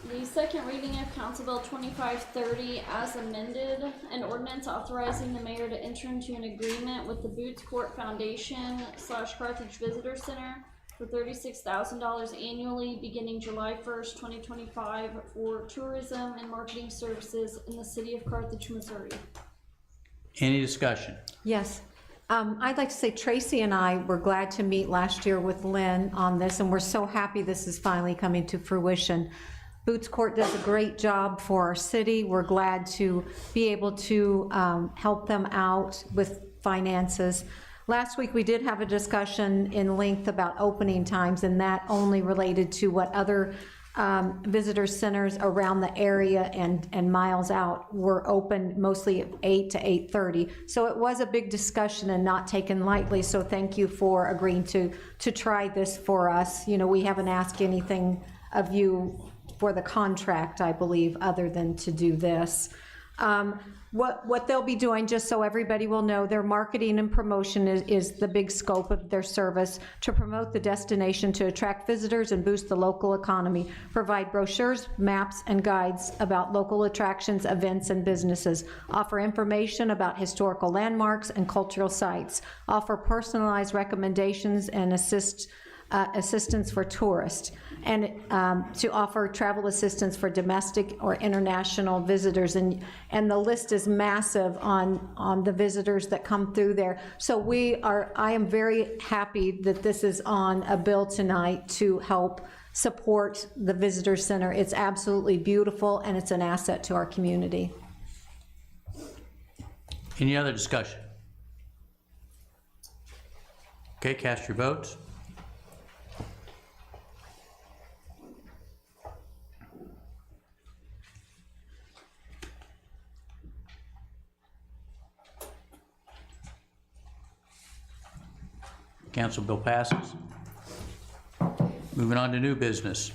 The second reading of Council Bill 2530 as amended, an ordinance authorizing the mayor to enter into an agreement with the Boots Court Foundation / Carthage Visitor Center for $36,000 annually beginning July 1st, 2025 for tourism and marketing services in the city of Carthage, Missouri. Any discussion? Yes. I'd like to say Tracy and I were glad to meet last year with Lynn on this, and we're so happy this is finally coming to fruition. Boots Court does a great job for our city. We're glad to be able to help them out with finances. Last week, we did have a discussion in length about opening times, and that only related to what other visitor centers around the area and miles out were open, mostly at 8 to 8:30. So it was a big discussion and not taken lightly, so thank you for agreeing to try this for us. You know, we haven't asked anything of you for the contract, I believe, other than to do this. What they'll be doing, just so everybody will know, their marketing and promotion is the big scope of their service, to promote the destination, to attract visitors and boost the local economy, provide brochures, maps, and guides about local attractions, events, and businesses, offer information about historical landmarks and cultural sites, offer personalized recommendations and assistance for tourists, and to offer travel assistance for domestic or international visitors, and the list is massive on the visitors that come through there. So I am very happy that this is on a bill tonight to help support the visitor center. It's absolutely beautiful, and it's an asset to our community. Any other discussion? Okay, cast your votes. Council bill passes. Moving on to new business.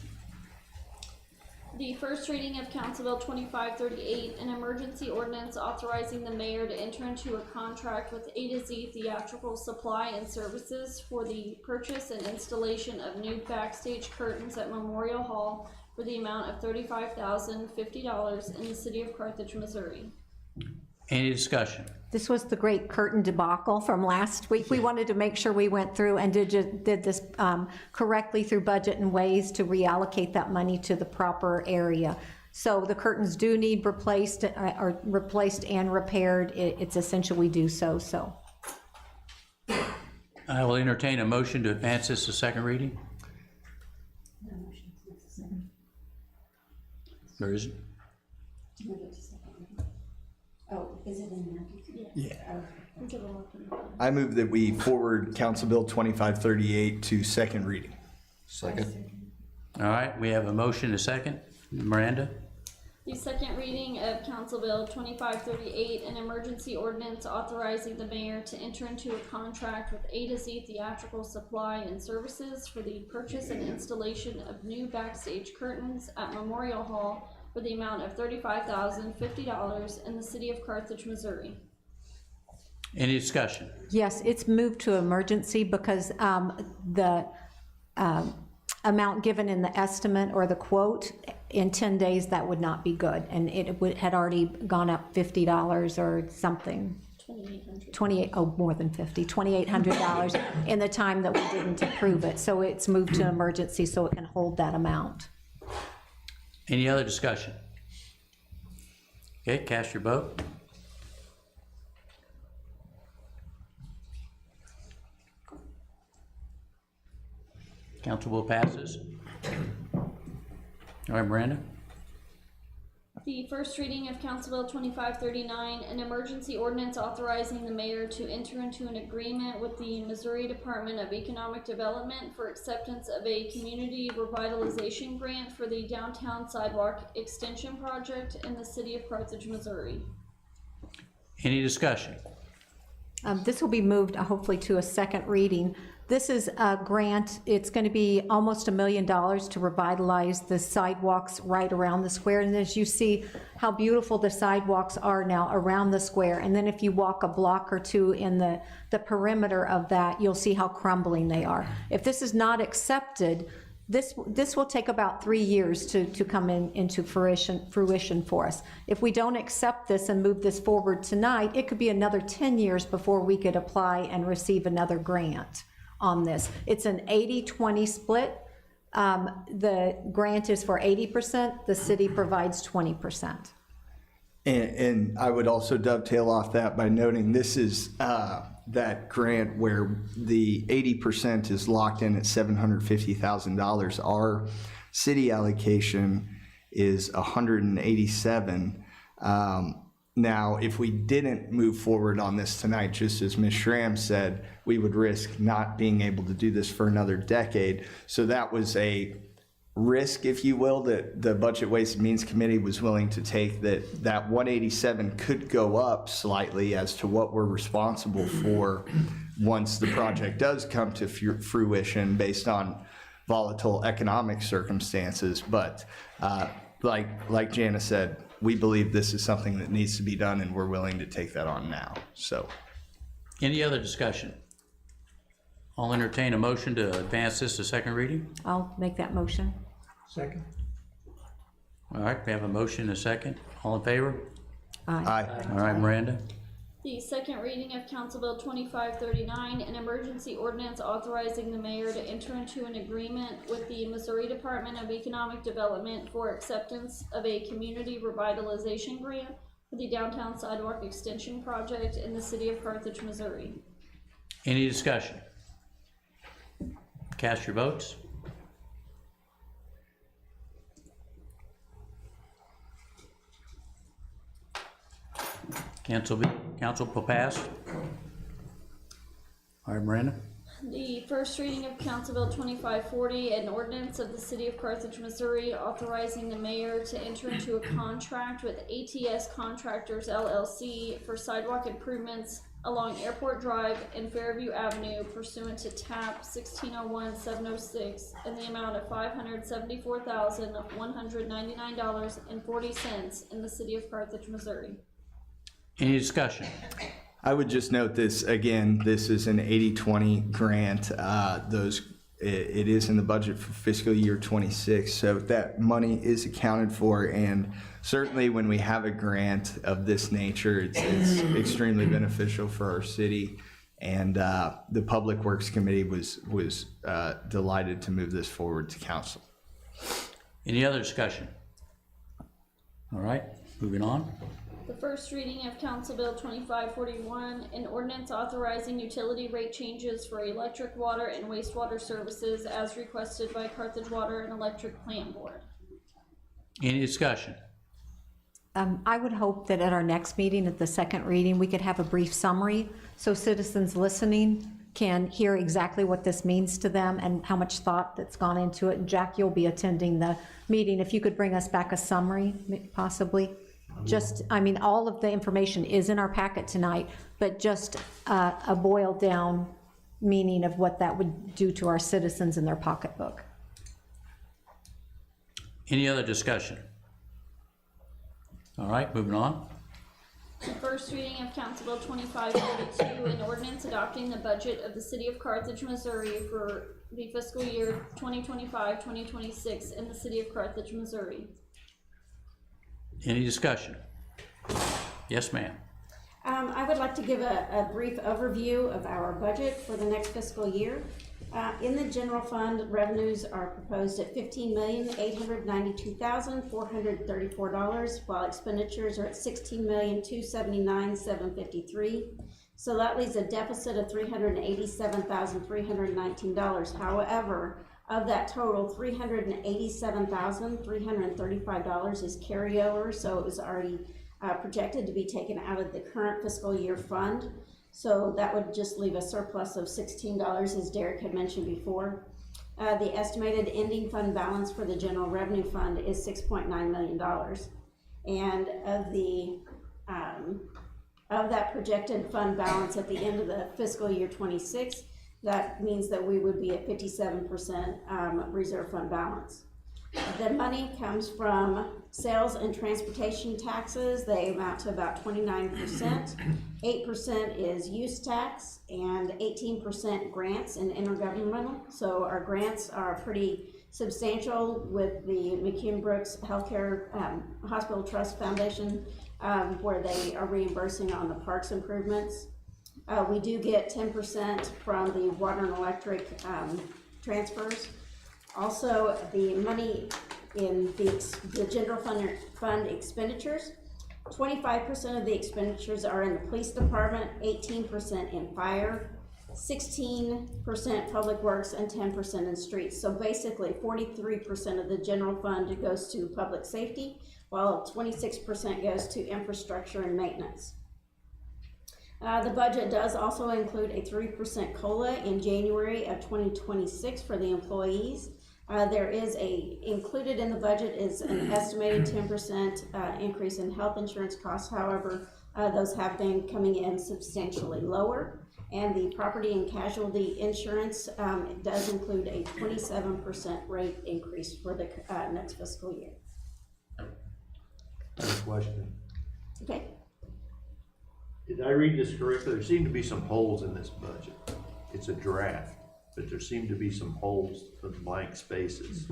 The first reading of Council Bill 2538, an emergency ordinance authorizing the mayor to enter into a contract with A to Z Theatrical Supply and Services for the purchase and installation of new backstage curtains at Memorial Hall for the amount of $35,050 in the city of Carthage, Missouri. Any discussion? This was the great curtain debacle from last week. We wanted to make sure we went through and did this correctly through budget and ways to reallocate that money to the proper area. So the curtains do need replaced and repaired. It's essential we do so. I will entertain a motion to advance this to second reading. There isn't? Oh, is it in there? Yeah. I move that we forward Council Bill 2538 to second reading. Second. All right, we have a motion, a second. Miranda? The second reading of Council Bill 2538, an emergency ordinance authorizing the mayor to enter into a contract with A to Z Theatrical Supply and Services for the purchase and installation of new backstage curtains at Memorial Hall for the amount of $35,050 in the city of Carthage, Missouri. Any discussion? Yes, it's moved to emergency because the amount given in the estimate or the quote, in 10 days, that would not be good. And it had already gone up $50 or something. $2,800 in the time that we didn't approve it. So it's moved to emergency so it can hold that amount. Any other discussion? Okay, cast your vote. Council will passes. All right, Miranda? The first reading of Council Bill 2539, an emergency ordinance authorizing the mayor to enter into an agreement with the Missouri Department of Economic Development for acceptance of a community revitalization grant for the downtown sidewalk extension project in the city of Carthage, Missouri. Any discussion? This will be moved hopefully to a second reading. This is a grant. It's going to be almost $1 million to revitalize the sidewalks right around the square. And as you see how beautiful the sidewalks are now around the square, and then if you walk a block or two in the perimeter of that, you'll see how crumbling they are. If this is not accepted, this will take about 3 years to come into fruition for us. If we don't accept this and move this forward tonight, it could be another 10 years before we could apply and receive another grant on this. It's an 80-20 split. The grant is for 80%, the city provides 20%. And I would also dovetail off that by noting this is that grant where the 80% is locked in at $750,000. Our city allocation is $187,000. Now, if we didn't move forward on this tonight, just as Ms. Schramm said, we would risk not being able to do this for another decade. So that was a risk, if you will, that the Budget Ways and Means Committee was willing to take, that 187 could go up slightly as to what we're responsible for once the project does come to fruition based on volatile economic circumstances. But like Jana said, we believe this is something that needs to be done, and we're willing to take that on now. So, any other discussion? I'll entertain a motion to advance this to second reading. I'll make that motion. Second. All right, we have a motion and a second. All in favor? Aye. All right, Miranda? The second reading of Council Bill 2539, an emergency ordinance authorizing the mayor to enter into an agreement with the Missouri Department of Economic Development for acceptance of a community revitalization grant for the downtown sidewalk extension project in the city of Carthage, Missouri. Any discussion? Cast your votes. Council will pass. All right, Miranda? The first reading of Council Bill 2540, an ordinance of the city of Carthage, Missouri, authorizing the mayor to enter into a contract with ATS Contractors LLC for sidewalk improvements along Airport Drive and Fairview Avenue pursuant to TAP 1601-706 in the amount of $574,199.40 in the city of Carthage, Missouri. Any discussion? I would just note this, again, this is an 80-20 grant. It is in the budget for fiscal year 26, so that money is accounted for, and certainly when we have a grant of this nature, it's extremely beneficial for our city, and the Public Works Committee was delighted to move this forward to council. Any other discussion? All right, moving on. The first reading of Council Bill 2541, an ordinance authorizing utility rate changes for electric, water, and wastewater services as requested by Carthage Water and Electric Plant Board. Any discussion? I would hope that at our next meeting, at the second reading, we could have a brief summary so citizens listening can hear exactly what this means to them and how much thought that's gone into it. And Jack, you'll be attending the meeting. If you could bring us back a summary, possibly. Just, I mean, all of the information is in our packet tonight, but just a boiled down meaning of what that would do to our citizens in their pocketbook. Any other discussion? All right, moving on. The first reading of Council Bill 2542, an ordinance adopting the budget of the city of Carthage, Missouri for the fiscal year 2025-2026 in the city of Carthage, Missouri. Any discussion? Yes, ma'am. I would like to give a brief overview of our budget for the next fiscal year. In the general fund, revenues are proposed at $15,892,434, while expenditures are at $16,279,753. So that leaves a deficit of $387,319. However, of that total, $387,335 is carryover, so it was already projected to be taken out of the current fiscal year fund. So that would just leave a surplus of $16, as Derek had mentioned before. The estimated ending fund balance for the general revenue fund is $6.9 million. And of that projected fund balance at the end of the fiscal year 26, that means that we would be at 57% reserve fund balance. The money comes from sales and transportation taxes. They amount to about 29%. 8% is use tax and 18% grants and intergovernmental. So our grants are pretty substantial with the McCune Brooks Healthcare Hospital Trust Foundation, where they are reimbursing on the parks improvements. We do get 10% from the water and electric transfers. Also, the money in the general fund expenditures, 25% of the expenditures are in the police department, 18% in fire, 16% public works, and 10% in streets. So basically, 43% of the general fund goes to public safety, while 26% goes to infrastructure and maintenance. The budget does also include a 3% COLA in January of 2026 for the employees. There is included in the budget is an estimated 10% increase in health insurance costs. However, those have been coming in substantially lower. And the property and casualty insurance does include a 27% rate increase for the next fiscal year. I have a question. Okay. Did I read this correctly? There seem to be some holes in this budget. It's a draft, but there seem to be some holes with blank spaces.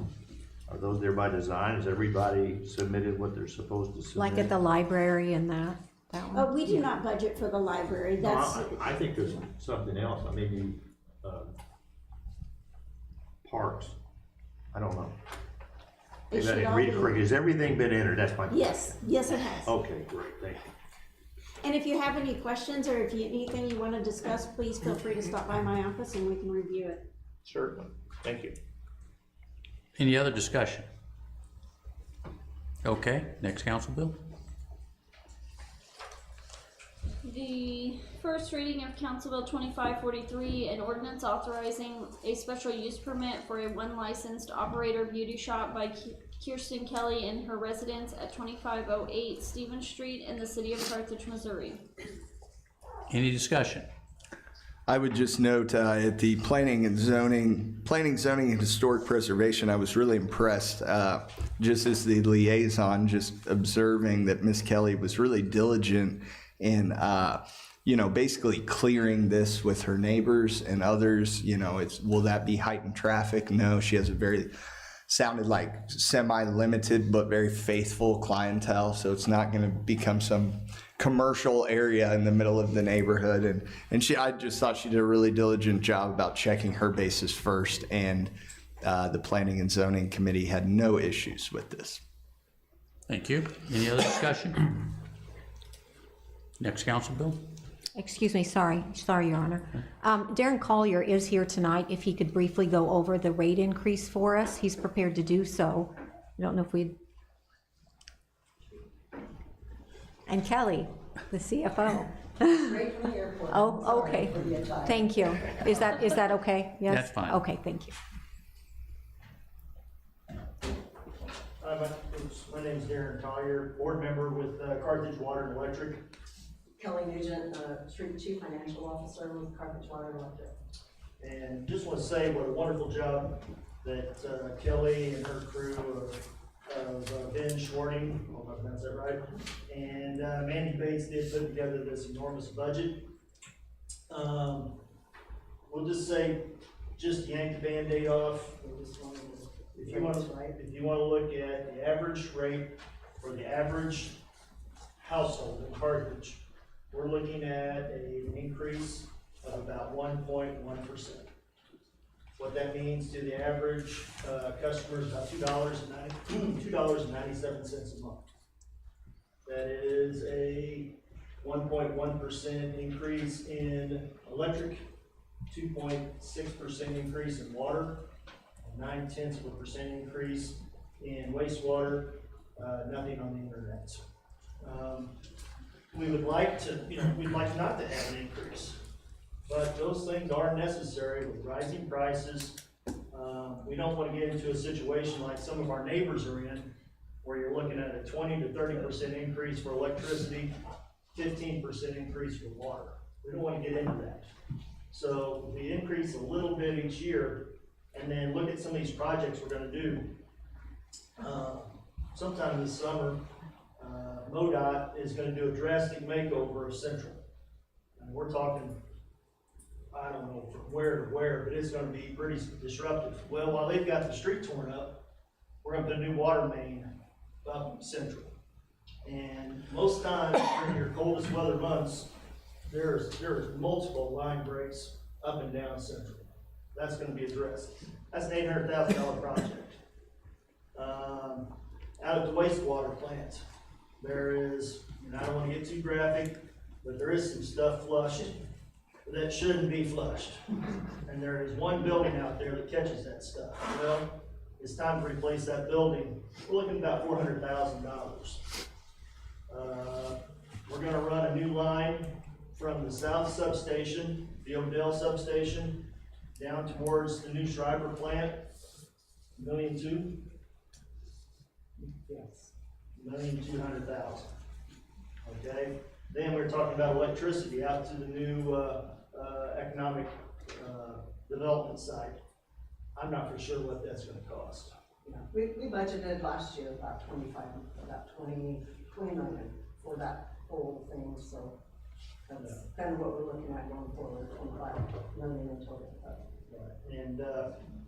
Are those there by design? Has everybody submitted what they're supposed to submit? Like at the library and that one? We do not budget for the library. That's. No, I think there's something else. Maybe parks. I don't know. Maybe I didn't read it correctly. Has everything been entered? That's my question. Yes, yes it has. Okay, great, thank you. And if you have any questions or if you anything you want to discuss, please feel free to stop by my office and we can review it. Certainly, thank you. Any other discussion? Okay, next council bill. The first reading of Council Bill 2543, an ordinance authorizing a special use permit for a one licensed operator beauty shop by Kirsten Kelly in her residence at 2508 Stevens Street in the city of Carthage, Missouri. Any discussion? I would just note at the planning, zoning, and historic preservation, I was really impressed, just as the liaison, just observing that Miss Kelly was really diligent in, basically clearing this with her neighbors and others. Will that be heightened traffic? No, she has sounded like semi-limited but very faithful clientele, so it's not going to become some commercial area in the middle of the neighborhood. And I just thought she did a really diligent job about checking her bases first, and the Planning and Zoning Committee had no issues with this. Thank you. Any other discussion? Next council bill. Excuse me, sorry, Your Honor. Darren Collier is here tonight. If he could briefly go over the rate increase for us, he's prepared to do so. I don't know if we'd... And Kelly, the CFO. Straight from the airport. Oh, okay. Thank you. Is that okay? Yes? That's fine. Okay, thank you. My name's Darren Collier, board member with Carthage Water and Electric. Kelly Nugent, Street Chief Financial Officer with Carthage Water and Electric. And just want to say what a wonderful job that Kelly and her crew of Ben Schwarting, I don't know if I pronounced that right, and Mandy Bates did put together this enormous budget. We'll just say, just yank the Band-Aid off. If you want to look at the average rate for the average household in Carthage, we're looking at an increase of about 1.1%. What that means to the average customer is about $2.97 a month. That is a 1.1% increase in electric, 2.6% increase in water, 0.9% increase in wastewater, nothing on the internet. We would like to, we'd like not to have an increase, but those things are necessary with rising prices. We don't want to get into a situation like some of our neighbors are in, where you're looking at a 20 to 30% increase for electricity, 15% increase for water. We don't want to get into that. So we increase a little bit each year, and then look at some of these projects we're going to do. Sometime this summer, MoDOT is going to do a drastic makeover of Central. And we're talking, I don't know from where to where, but it's going to be pretty disruptive. Well, while they've got the street torn up, we're going to put a new water main up Central. And most times during your coldest weather months, there's multiple line breaks up and down Central. That's going to be addressed. That's an $800,000 project. Out at the wastewater plant, there is, and I don't want to get too graphic, but there is some stuff flushed that shouldn't be flushed. And there is one building out there that catches that stuff. Well, it's time to replace that building. We're looking at about $400,000. We're going to run a new line from the south substation, the Odell substation, down towards the new Schreiber plant, $1.2 million. Yes. $1,200,000. Okay. Then we're talking about electricity out to the new economic development site. I'm not for sure what that's going to cost. Yeah, we budgeted last year about 20 million for that whole thing, so that's kind of what we're looking at going forward, 25 million in total. Right. And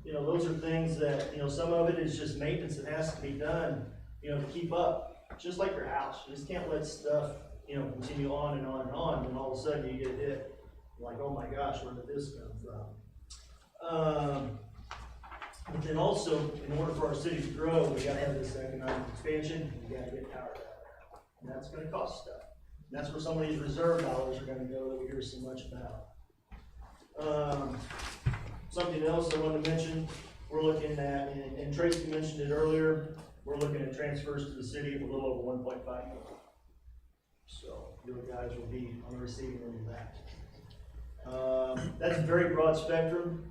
those are things that, some of it is just maintenance that has to be done, to keep up. Just like your house, you just can't let stuff, continue on and on and on, and all of a sudden you get hit. Like, oh my gosh, where did this come from? But then also, in order for our city to grow, we gotta have this economic expansion, we gotta get power out there. And that's gonna cost stuff. And that's where some of these reserve dollars are gonna go that we hear so much about. Something else I wanted to mention, we're looking at, and Tracy mentioned it earlier, we're looking at transfers to the city of a little over 1.5 million. So you guys will be on the receiving end of that. That's a very broad spectrum.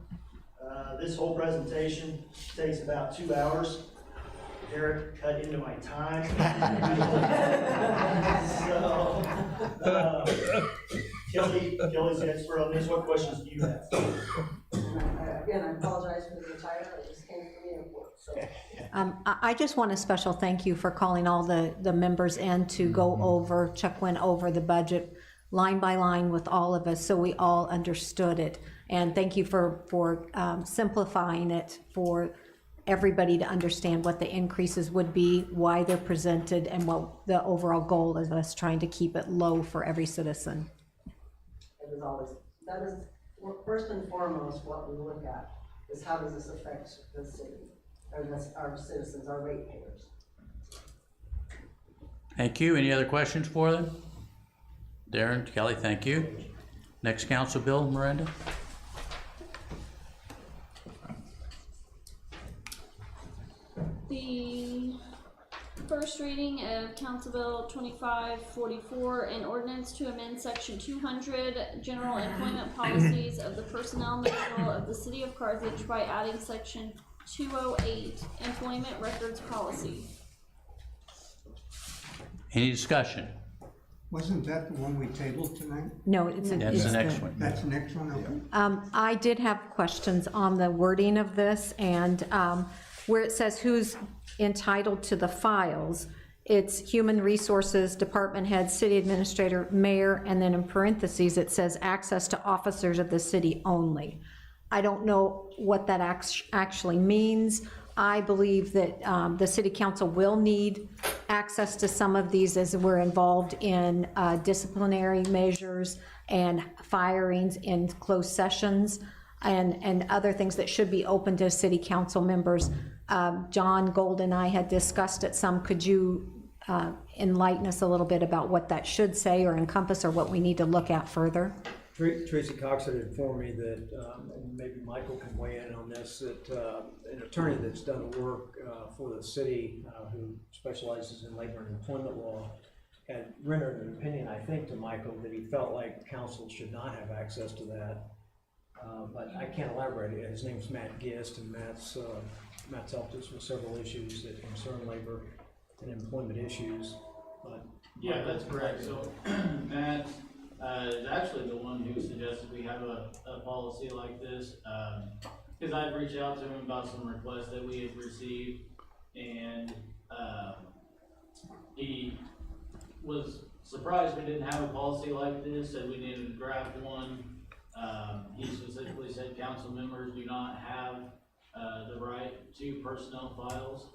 This whole presentation takes about 2 hours. Eric cut into my time. So, Kelly's the expert on this. What questions do you have? Again, I apologize for the attire, I just came from the airport, so. I just want a special thank you for calling all the members in to go over, Chuck went over the budget line by line with all of us, so we all understood it. And thank you for simplifying it for everybody to understand what the increases would be, why they're presented, and what the overall goal of us trying to keep it low for every citizen. It is always, that is, first and foremost, what we look at is how does this affect the city, or our citizens, our ratepayers. Thank you. Any other questions for them? Darren, Kelly, thank you. Next council bill, Miranda? The first reading of Council Bill 2544, an ordinance to amend Section 200, General Employment Policies of the Personnel Manual of the City of Carthage by adding Section 208, Employment Records Policy. Any discussion? Wasn't that the one we tabled tonight? No, it's That's the next one. That's the next one, okay. I did have questions on the wording of this, and where it says who's entitled to the files, it's Human Resources, Department Head, City Administrator, Mayor, and then in parentheses, it says access to officers of the city only. I don't know what that actually means. I believe that the city council will need access to some of these as we're involved in disciplinary measures and firings in closed sessions and other things that should be open to city council members. John Gold and I had discussed it some. Could you enlighten us a little bit about what that should say or encompass, or what we need to look at further? Tracy Cox had informed me that, and maybe Michael can weigh in on this, that an attorney that's done work for the city who specializes in labor and employment law had rendered an opinion, I think, to Michael that he felt like council should not have access to that. But I can't elaborate. His name's Matt Gist, and Matt's helped us with several issues that concern labor and employment issues. But yeah, that's correct. So Matt is actually the one who suggested we have a policy like this, because I'd reached out to him about some requests that we had received, and he was surprised we didn't have a policy like this, said we needed to draft one. He specifically said council members do not have the right to personnel files.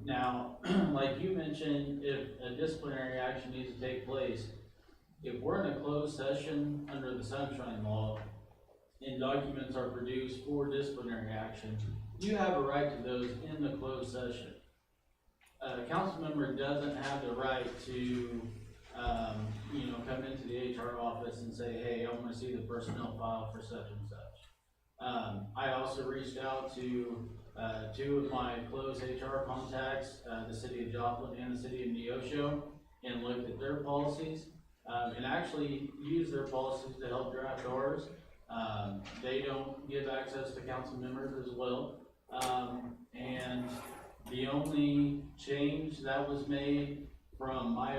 Now, like you mentioned, if a disciplinary action needs to take place, if we're in a closed session under the Sunshine Law and documents are produced for disciplinary action, you have a right to those in the closed session. A council member doesn't have the right to come into the HR office and say, hey, I want to see the personnel file for such and such. I also reached out to two of my close HR contacts, the city of Joplin and the city of Neosho, and looked at their policies, and actually used their policies to help draft ours. They don't give access to council members as well. And the only change that was made from my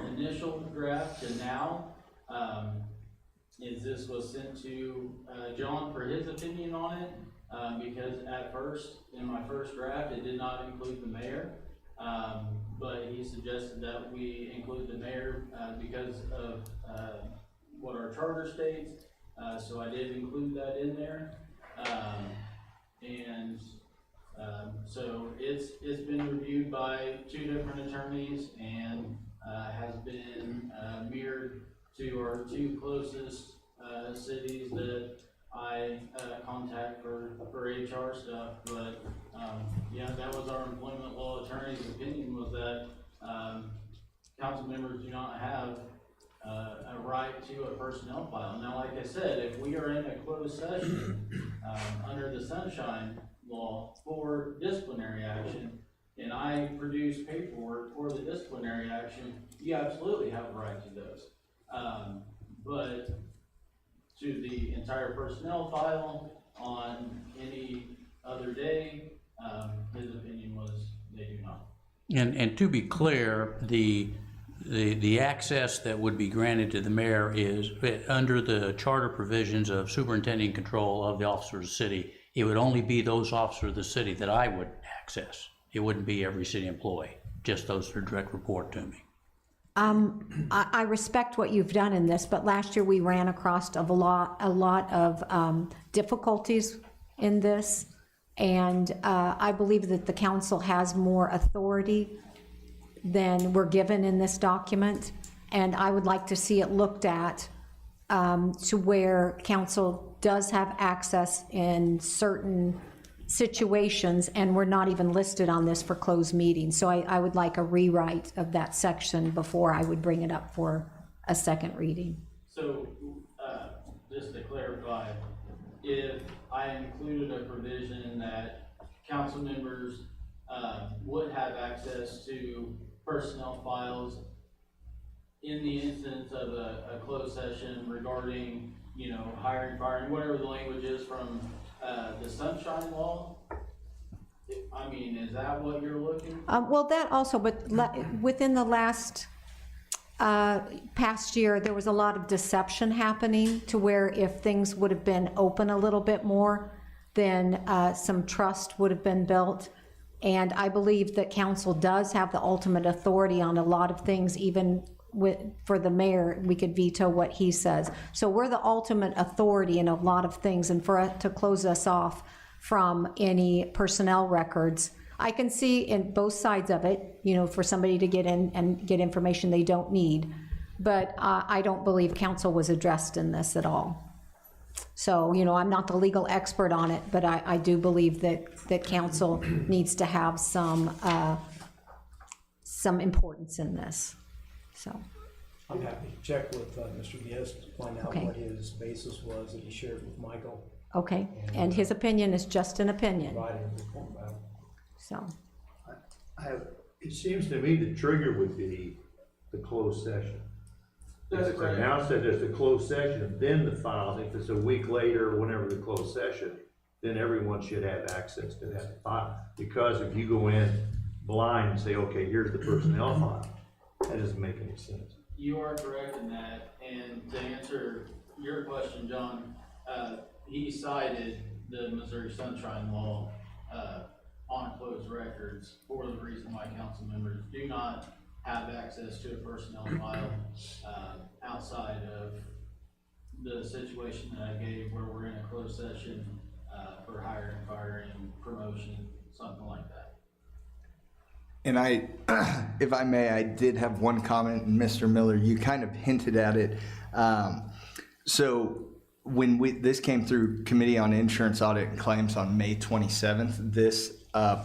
initial draft to now is this was sent to John for his opinion on it, because at first, in my first draft, it did not include the mayor, but he suggested that we include the mayor because of what our charter states, so I did include that in there, so it's been reviewed by two different attorneys and has been mirrored to our two closest cities that I contact for HR stuff. But yeah, that was our employment law attorney's opinion, was that council members do not have a right to a personnel file. Now, like I said, if we are in a closed session under the Sunshine Law for disciplinary action, and I produce paperwork for the disciplinary action, you absolutely have a right to those. But to the entire personnel file on any other day, his opinion was they do not. And to be clear, the the access that would be granted to the mayor is under the charter provisions of superintending control of the officers of the city. It would only be those officers of the city that I would access. It wouldn't be every city employee, just those who direct report to me. I respect what you've done in this, but last year we ran across a lot of difficulties in this. And I believe that the council has more authority than we're given in this document. And I would like to see it looked at to where council does have access in certain situations, and we're not even listed on this for closed meetings. So I would like a rewrite of that section before I would bring it up for a second reading. So, just to clarify, if I included a provision that council members would have access to personnel files in the instance of a closed session regarding, you know, hiring, firing, whatever the language is from the Sunshine Law, I mean, is that what you're looking for? Well, that also, but within the last past year, there was a lot of deception happening to where if things would have been open a little bit more, then some trust would have been built. And I believe that council does have the ultimate authority on a lot of things, even for the mayor, we could veto what he says. So we're the ultimate authority in a lot of things, and for it to close us off from any personnel records, I can see in both sides of it, you know, for somebody to get in and get information they don't need. But I don't believe council was addressed in this at all. So, you know, I'm not the legal expert on it, but I do believe that council needs to have some importance in this. So I'm happy to check with Mr. Gist to find out Okay. what his basis was that he shared with Michael. okay, and his opinion is just an opinion. Providing a report back. So It seems to me the trigger would be the closed session. That's It's correct. announced that there's a closed session, then the files, if it's a week later or whenever the closed session, then everyone should have access to that file. Because if you go in blind and say, okay, here's the personnel file, that doesn't make any sense. You are correct in that, and to answer your question, John, he cited the Missouri Sunshine Law on closed records for the reason why council members do not have access to a personnel file outside of the situation that I gave where we're in a closed session for hiring, firing, promotion, something like that. And if I may, I did have one comment, and Mr. Miller, you kind of hinted at it. So when this came through Committee on Insurance Audit and Claims on May 27th, this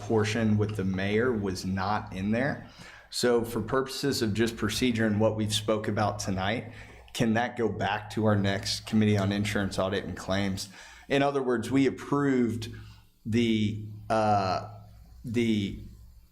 portion with the mayor was not in there. So for purposes of just procedure and what we've spoke about tonight, can that go back to our next Committee on Insurance Audit and Claims? In other words, we approved the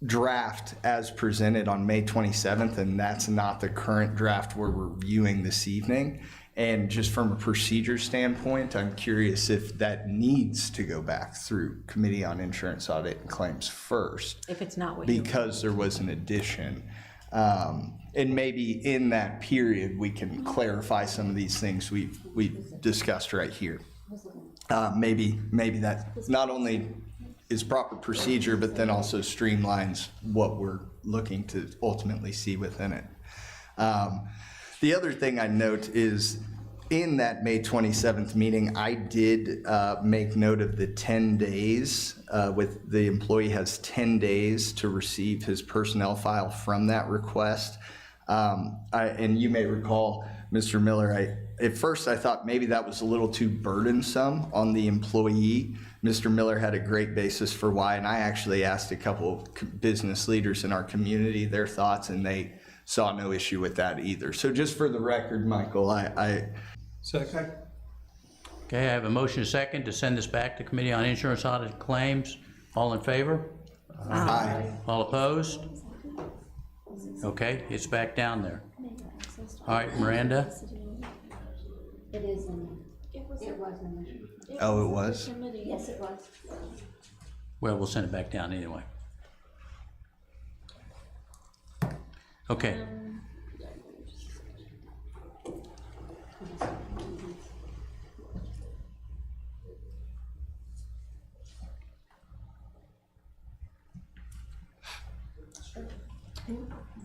draft as presented on May 27th, and that's not the current draft we're reviewing this evening. And just from a procedure standpoint, I'm curious if that needs to go back through Committee on Insurance Audit and Claims first. if it's not what Because there was an addition. And maybe in that period, we can clarify some of these things we've discussed right here. Maybe that not only is proper procedure, but then also streamlines what we're looking to ultimately see within it. The other thing I note is in that May 27th meeting, I did make note of the 10 days, with the employee has 10 days to receive his personnel file from that request. And you may recall, Mr. Miller, at first I thought maybe that was a little too burdensome on the employee. Mr. Miller had a great basis for why, and I actually asked a couple of business leaders in our community their thoughts, and they saw no issue with that either. So just for the record, Michael, Second. Okay, I have a motion and a second to send this back to Committee on Insurance Audit and Claims. All in favor? Aye. All opposed? Okay, it's back down there. All right, Miranda? It is in there. It was in there. Oh, it was? Yes, it was. Well, we'll send it back down anyway. Okay.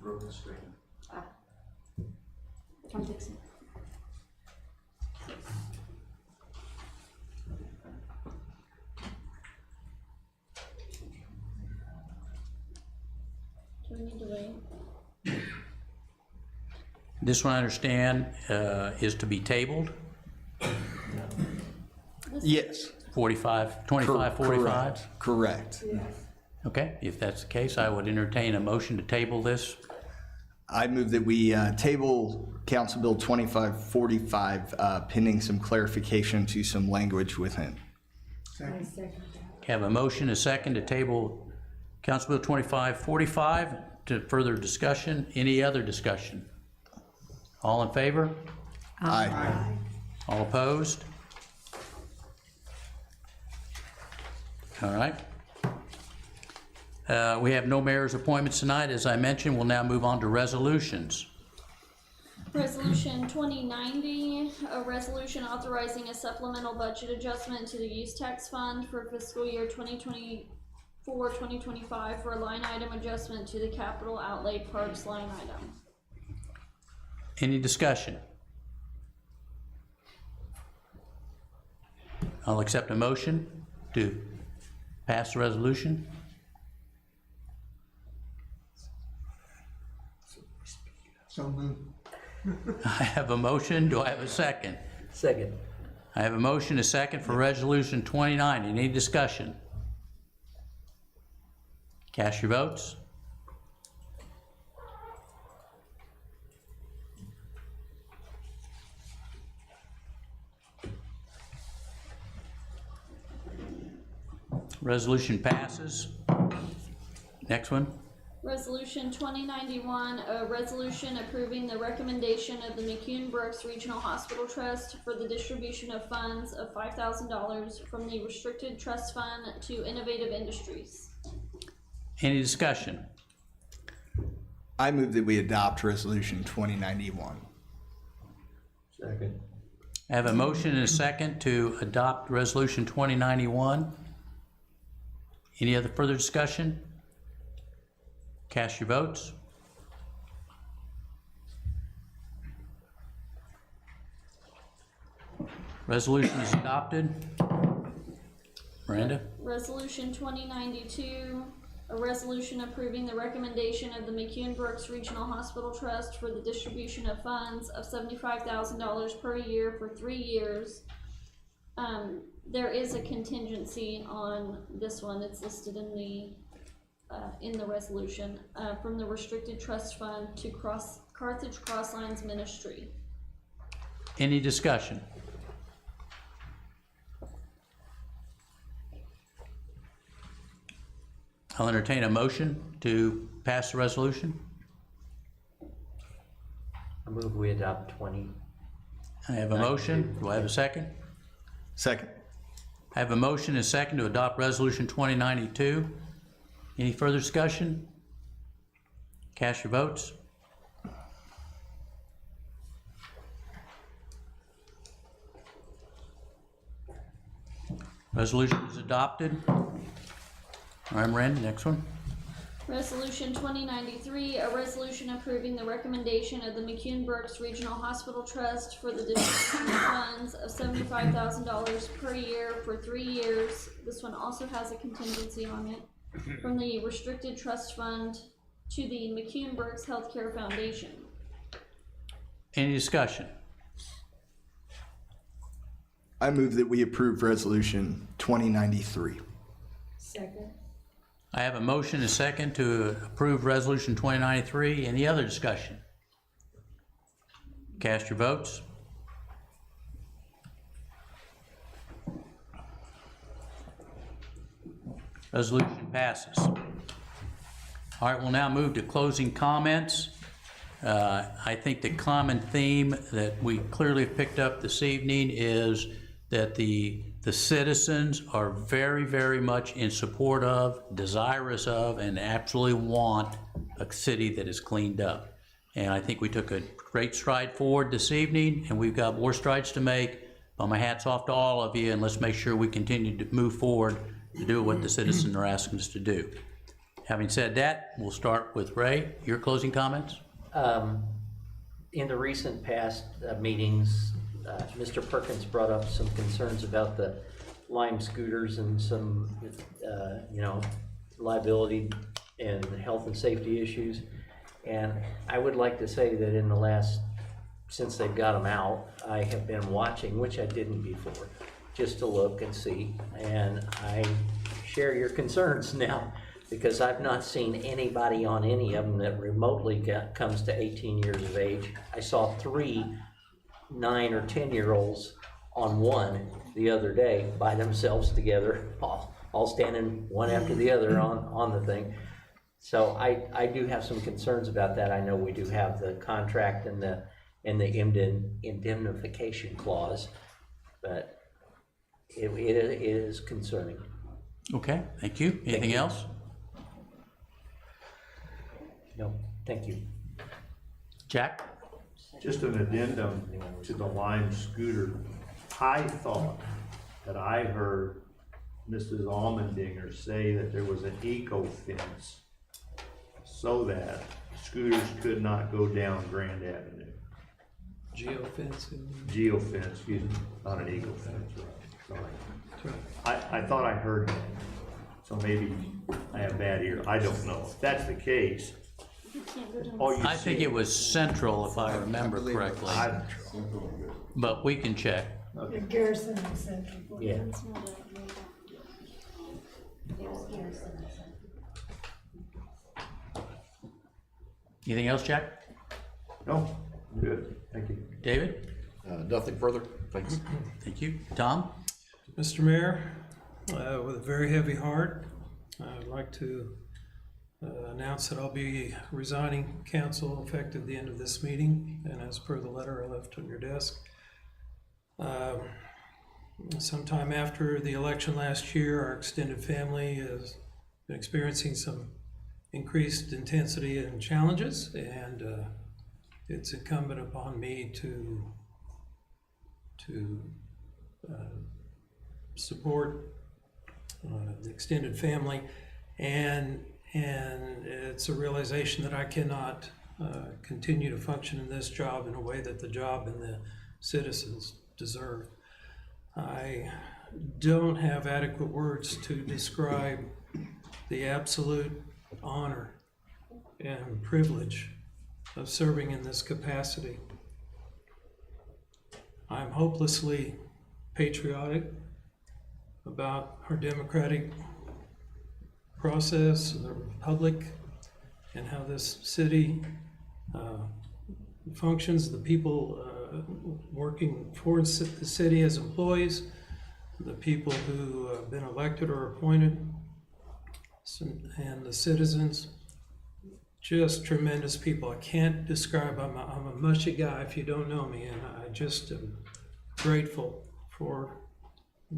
Broke the screen. Come fix it. Do we need to wait? This one I understand is to be tabled, Yes. 2545? Correct. Okay, if that's the case, I would entertain a motion to table this. I move that we table Council Bill 2545 pending some clarification to some language within. Have a motion, a second to table Council Bill 2545 to further discussion. Any other discussion? All in favor? Aye. All opposed? All right. We have no mayor's appointments tonight. As I mentioned, we'll now move on to resolutions. Resolution 2090, a resolution authorizing a supplemental budget adjustment to the use tax fund for fiscal year 2024-2025 for a line item adjustment to the capital outlay parks line item. Any discussion? I'll accept a motion to pass the resolution. So moved. I have a motion. Do I have a second? Second. I have a motion, a second for resolution 2090. Any discussion? Cast your votes. Resolution passes. Next one. Resolution 2091, a resolution approving the recommendation of the McCune Brooks Regional Hospital Trust for the distribution of funds of $5,000 from the Restricted Trust Fund to Innovative Industries. Any discussion? I move that we adopt Resolution 2091. Second. I have a motion and a second to adopt Resolution 2091. Any other further discussion? Cast your votes. Resolution is adopted. Miranda? Resolution 2092, a resolution approving the recommendation of the McCune Brooks Regional Hospital Trust for the distribution of funds of $75,000 per year for 3 years. There is a contingency on this one. It's listed in the resolution, from the Restricted Trust Fund to Carthage Crosslines Ministry. Any discussion? I'll entertain a motion to pass the resolution. I move we adopt 20. I have a motion. Do I have a second? Second. I have a motion and a second to adopt Resolution 2092. Any further discussion? Cast your votes. Resolution is adopted. All right, Miranda, next one. Resolution 2093, a resolution approving the recommendation of the McCune Brooks Regional Hospital Trust for the distribution of funds of $75,000 per year for 3 years. This one also has a contingency on it, from the Restricted Trust Fund to the McCune Brooks Healthcare Foundation. Any discussion? I move that we approve Resolution 2093. Second. I have a motion and a second to approve Resolution 2093. Any other discussion? Cast your votes. Resolution passes. All right, we'll now move to closing comments. I think the common theme that we clearly picked up this evening is that the citizens are very, very much in support of, desirous of, and absolutely want a city that is cleaned up. And I think we took a great stride forward this evening, and we've got more strides to make. But my hat's off to all of you, and let's make sure we continue to move forward to do what the citizens are asking us to do. Having said that, we'll start with Ray. Your closing comments? In the recent past meetings, Mr. Perkins brought up some concerns about the Lime scooters and some, liability and health and safety issues. And I would like to say that in the last, since they've got them out, I have been watching, which I didn't before, just to look and see. And I share your concerns now, because I've not seen anybody on any of them that remotely comes to 18 years of age. I saw 3 9 or 10-year-olds on one the other day by themselves together, all standing one after the other on the thing. So I do have some concerns about that. I know we do have the contract and the indemnification clause, but it is concerning. Okay, thank you. Anything else? No, thank you. Jack? Just an addendum to the Lime scooter. I thought that I heard Mrs. Almendinger say that there was an eco fence so that scooters could not go down Grand Avenue. Geofencing. Geofence, excuse me, not an eco fence, sorry. I thought I heard that, so maybe I have bad ear, I don't know. If that's the case, I think it was Central, if I remember correctly, but we can check. The Garrison and Central. Yeah. Anything else, Jack? No, good, thank you. David? Nothing further, thanks. Thank you. Tom? Mr. Mayor, with a very heavy heart, I'd like to announce that I'll be resigning council effective the end of this meeting, and as per the letter I left on your desk. Sometime after the election last year, our extended family has been experiencing some increased intensity and challenges, and it's incumbent upon me to support the extended family, and it's a realization that I cannot continue to function in this job in a way that the job and the citizens deserve. I don't have adequate words to describe the absolute honor and privilege of serving in this capacity. I'm hopelessly patriotic about our democratic process, the republic, and how this city functions, the people working for the city as employees, the people who have been elected or appointed, and the citizens. Just tremendous people. I can't describe, I'm a mushy guy if you don't know me, and I just am grateful for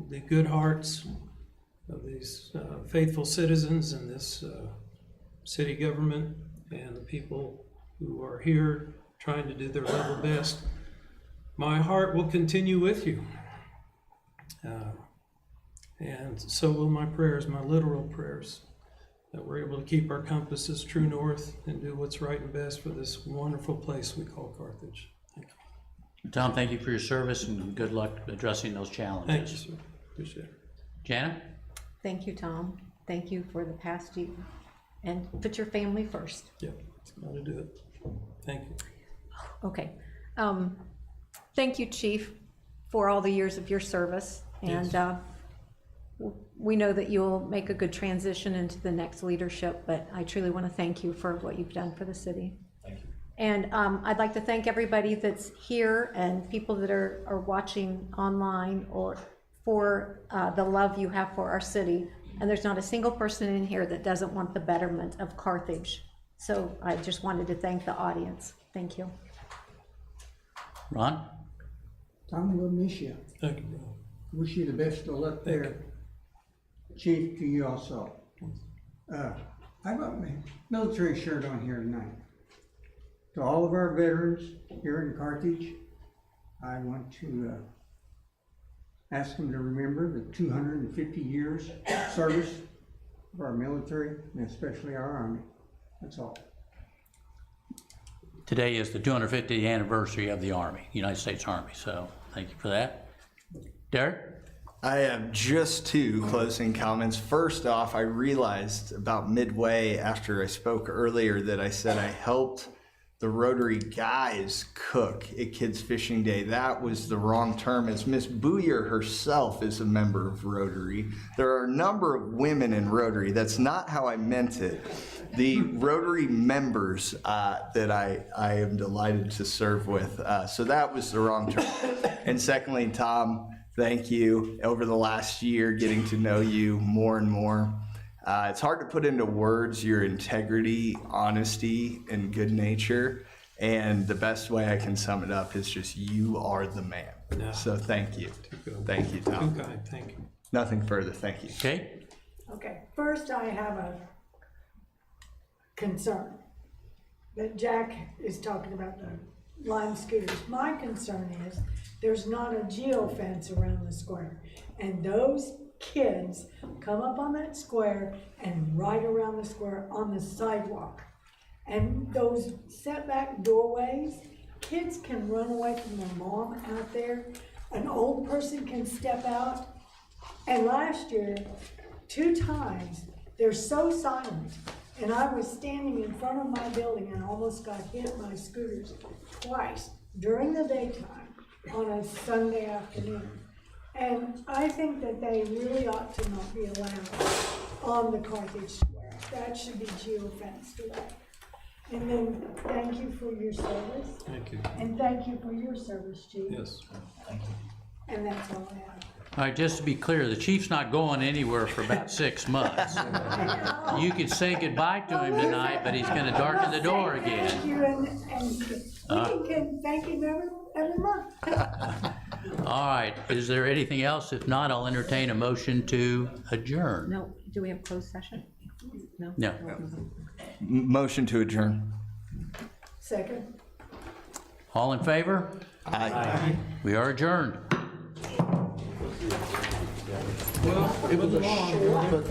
the good hearts of these faithful citizens in this city government, and the people who are here trying to do their level best. My heart will continue with you. And so will my prayers, my literal prayers, that we're able to keep our compasses true north and do what's right and best for this wonderful place we call Carthage. Thank you. Tom, thank you for your service and good luck addressing those challenges. Thank you, sir. Appreciate it. Janet? Thank you, Tom. Thank you for the past year. And put your family first. Yeah, that's how to do it. Thank you. Okay. Thank you, Chief, for all the years of your service. And we know that you'll make a good transition into the next leadership, but I truly want to thank you for what you've done for the city. Thank you. And I'd like to thank everybody that's here and people that are watching online, or for the love you have for our city. And there's not a single person in here that doesn't want the betterment of Carthage. So I just wanted to thank the audience. Thank you. Ron? Tom, we'll miss you. Thank you, bro. Wish you the best of luck there. Chief, to you also. I got my military shirt on here tonight. To all of our veterans here in Carthage, I want to ask them to remember the 250 years service of our military, and especially our Army. That's all. Today is the 250th anniversary of the Army, United States Army, so thank you for that. Derek? I have just two closing comments. First off, I realized about midway after I spoke earlier that I said I helped the Rotary guys cook at Kids Fishing Day. That was the wrong term, as Miss Booyer herself is a member of Rotary. There are a number of women in Rotary. That's not how I meant it. The Rotary members that I am delighted to serve with. So that was the wrong term. And secondly, Tom, thank you. Over the last year, getting to know you more and more. It's hard to put into words your integrity, honesty, and good nature. And the best way I can sum it up is just you are the man. No. So thank you. Thank you, Tom. Okay, thank you. Nothing further. Thank you. Okay. Okay, first I have a concern that Jack is talking about the Lime scooters. My concern is there's not a geofence around the square. And those kids come up on that square and ride around the square on the sidewalk. And those setback doorways, kids can run away from their mom out there. An old person can step out. And last year, 2 times, they're so silent. And I was standing in front of my building and almost got hit by scooters twice during the daytime on a Sunday afternoon. And I think that they really ought to not be allowed on the Carthage Square. That should be geofenced away. And then, thank you for your service. Thank you. And thank you for your service, Chief. Yes. And that's all I have. All right, just to be clear, the chief's not going anywhere for about 6 months. You could say goodbye to him tonight, but he's gonna darken the door Thank again. you, and we can thank him every month. All right, is there anything else? If not, I'll entertain a motion to adjourn. No, do we have closed session? No? No. Motion to adjourn. Second. All in favor? Aye. We are adjourned. Well, it was a short, but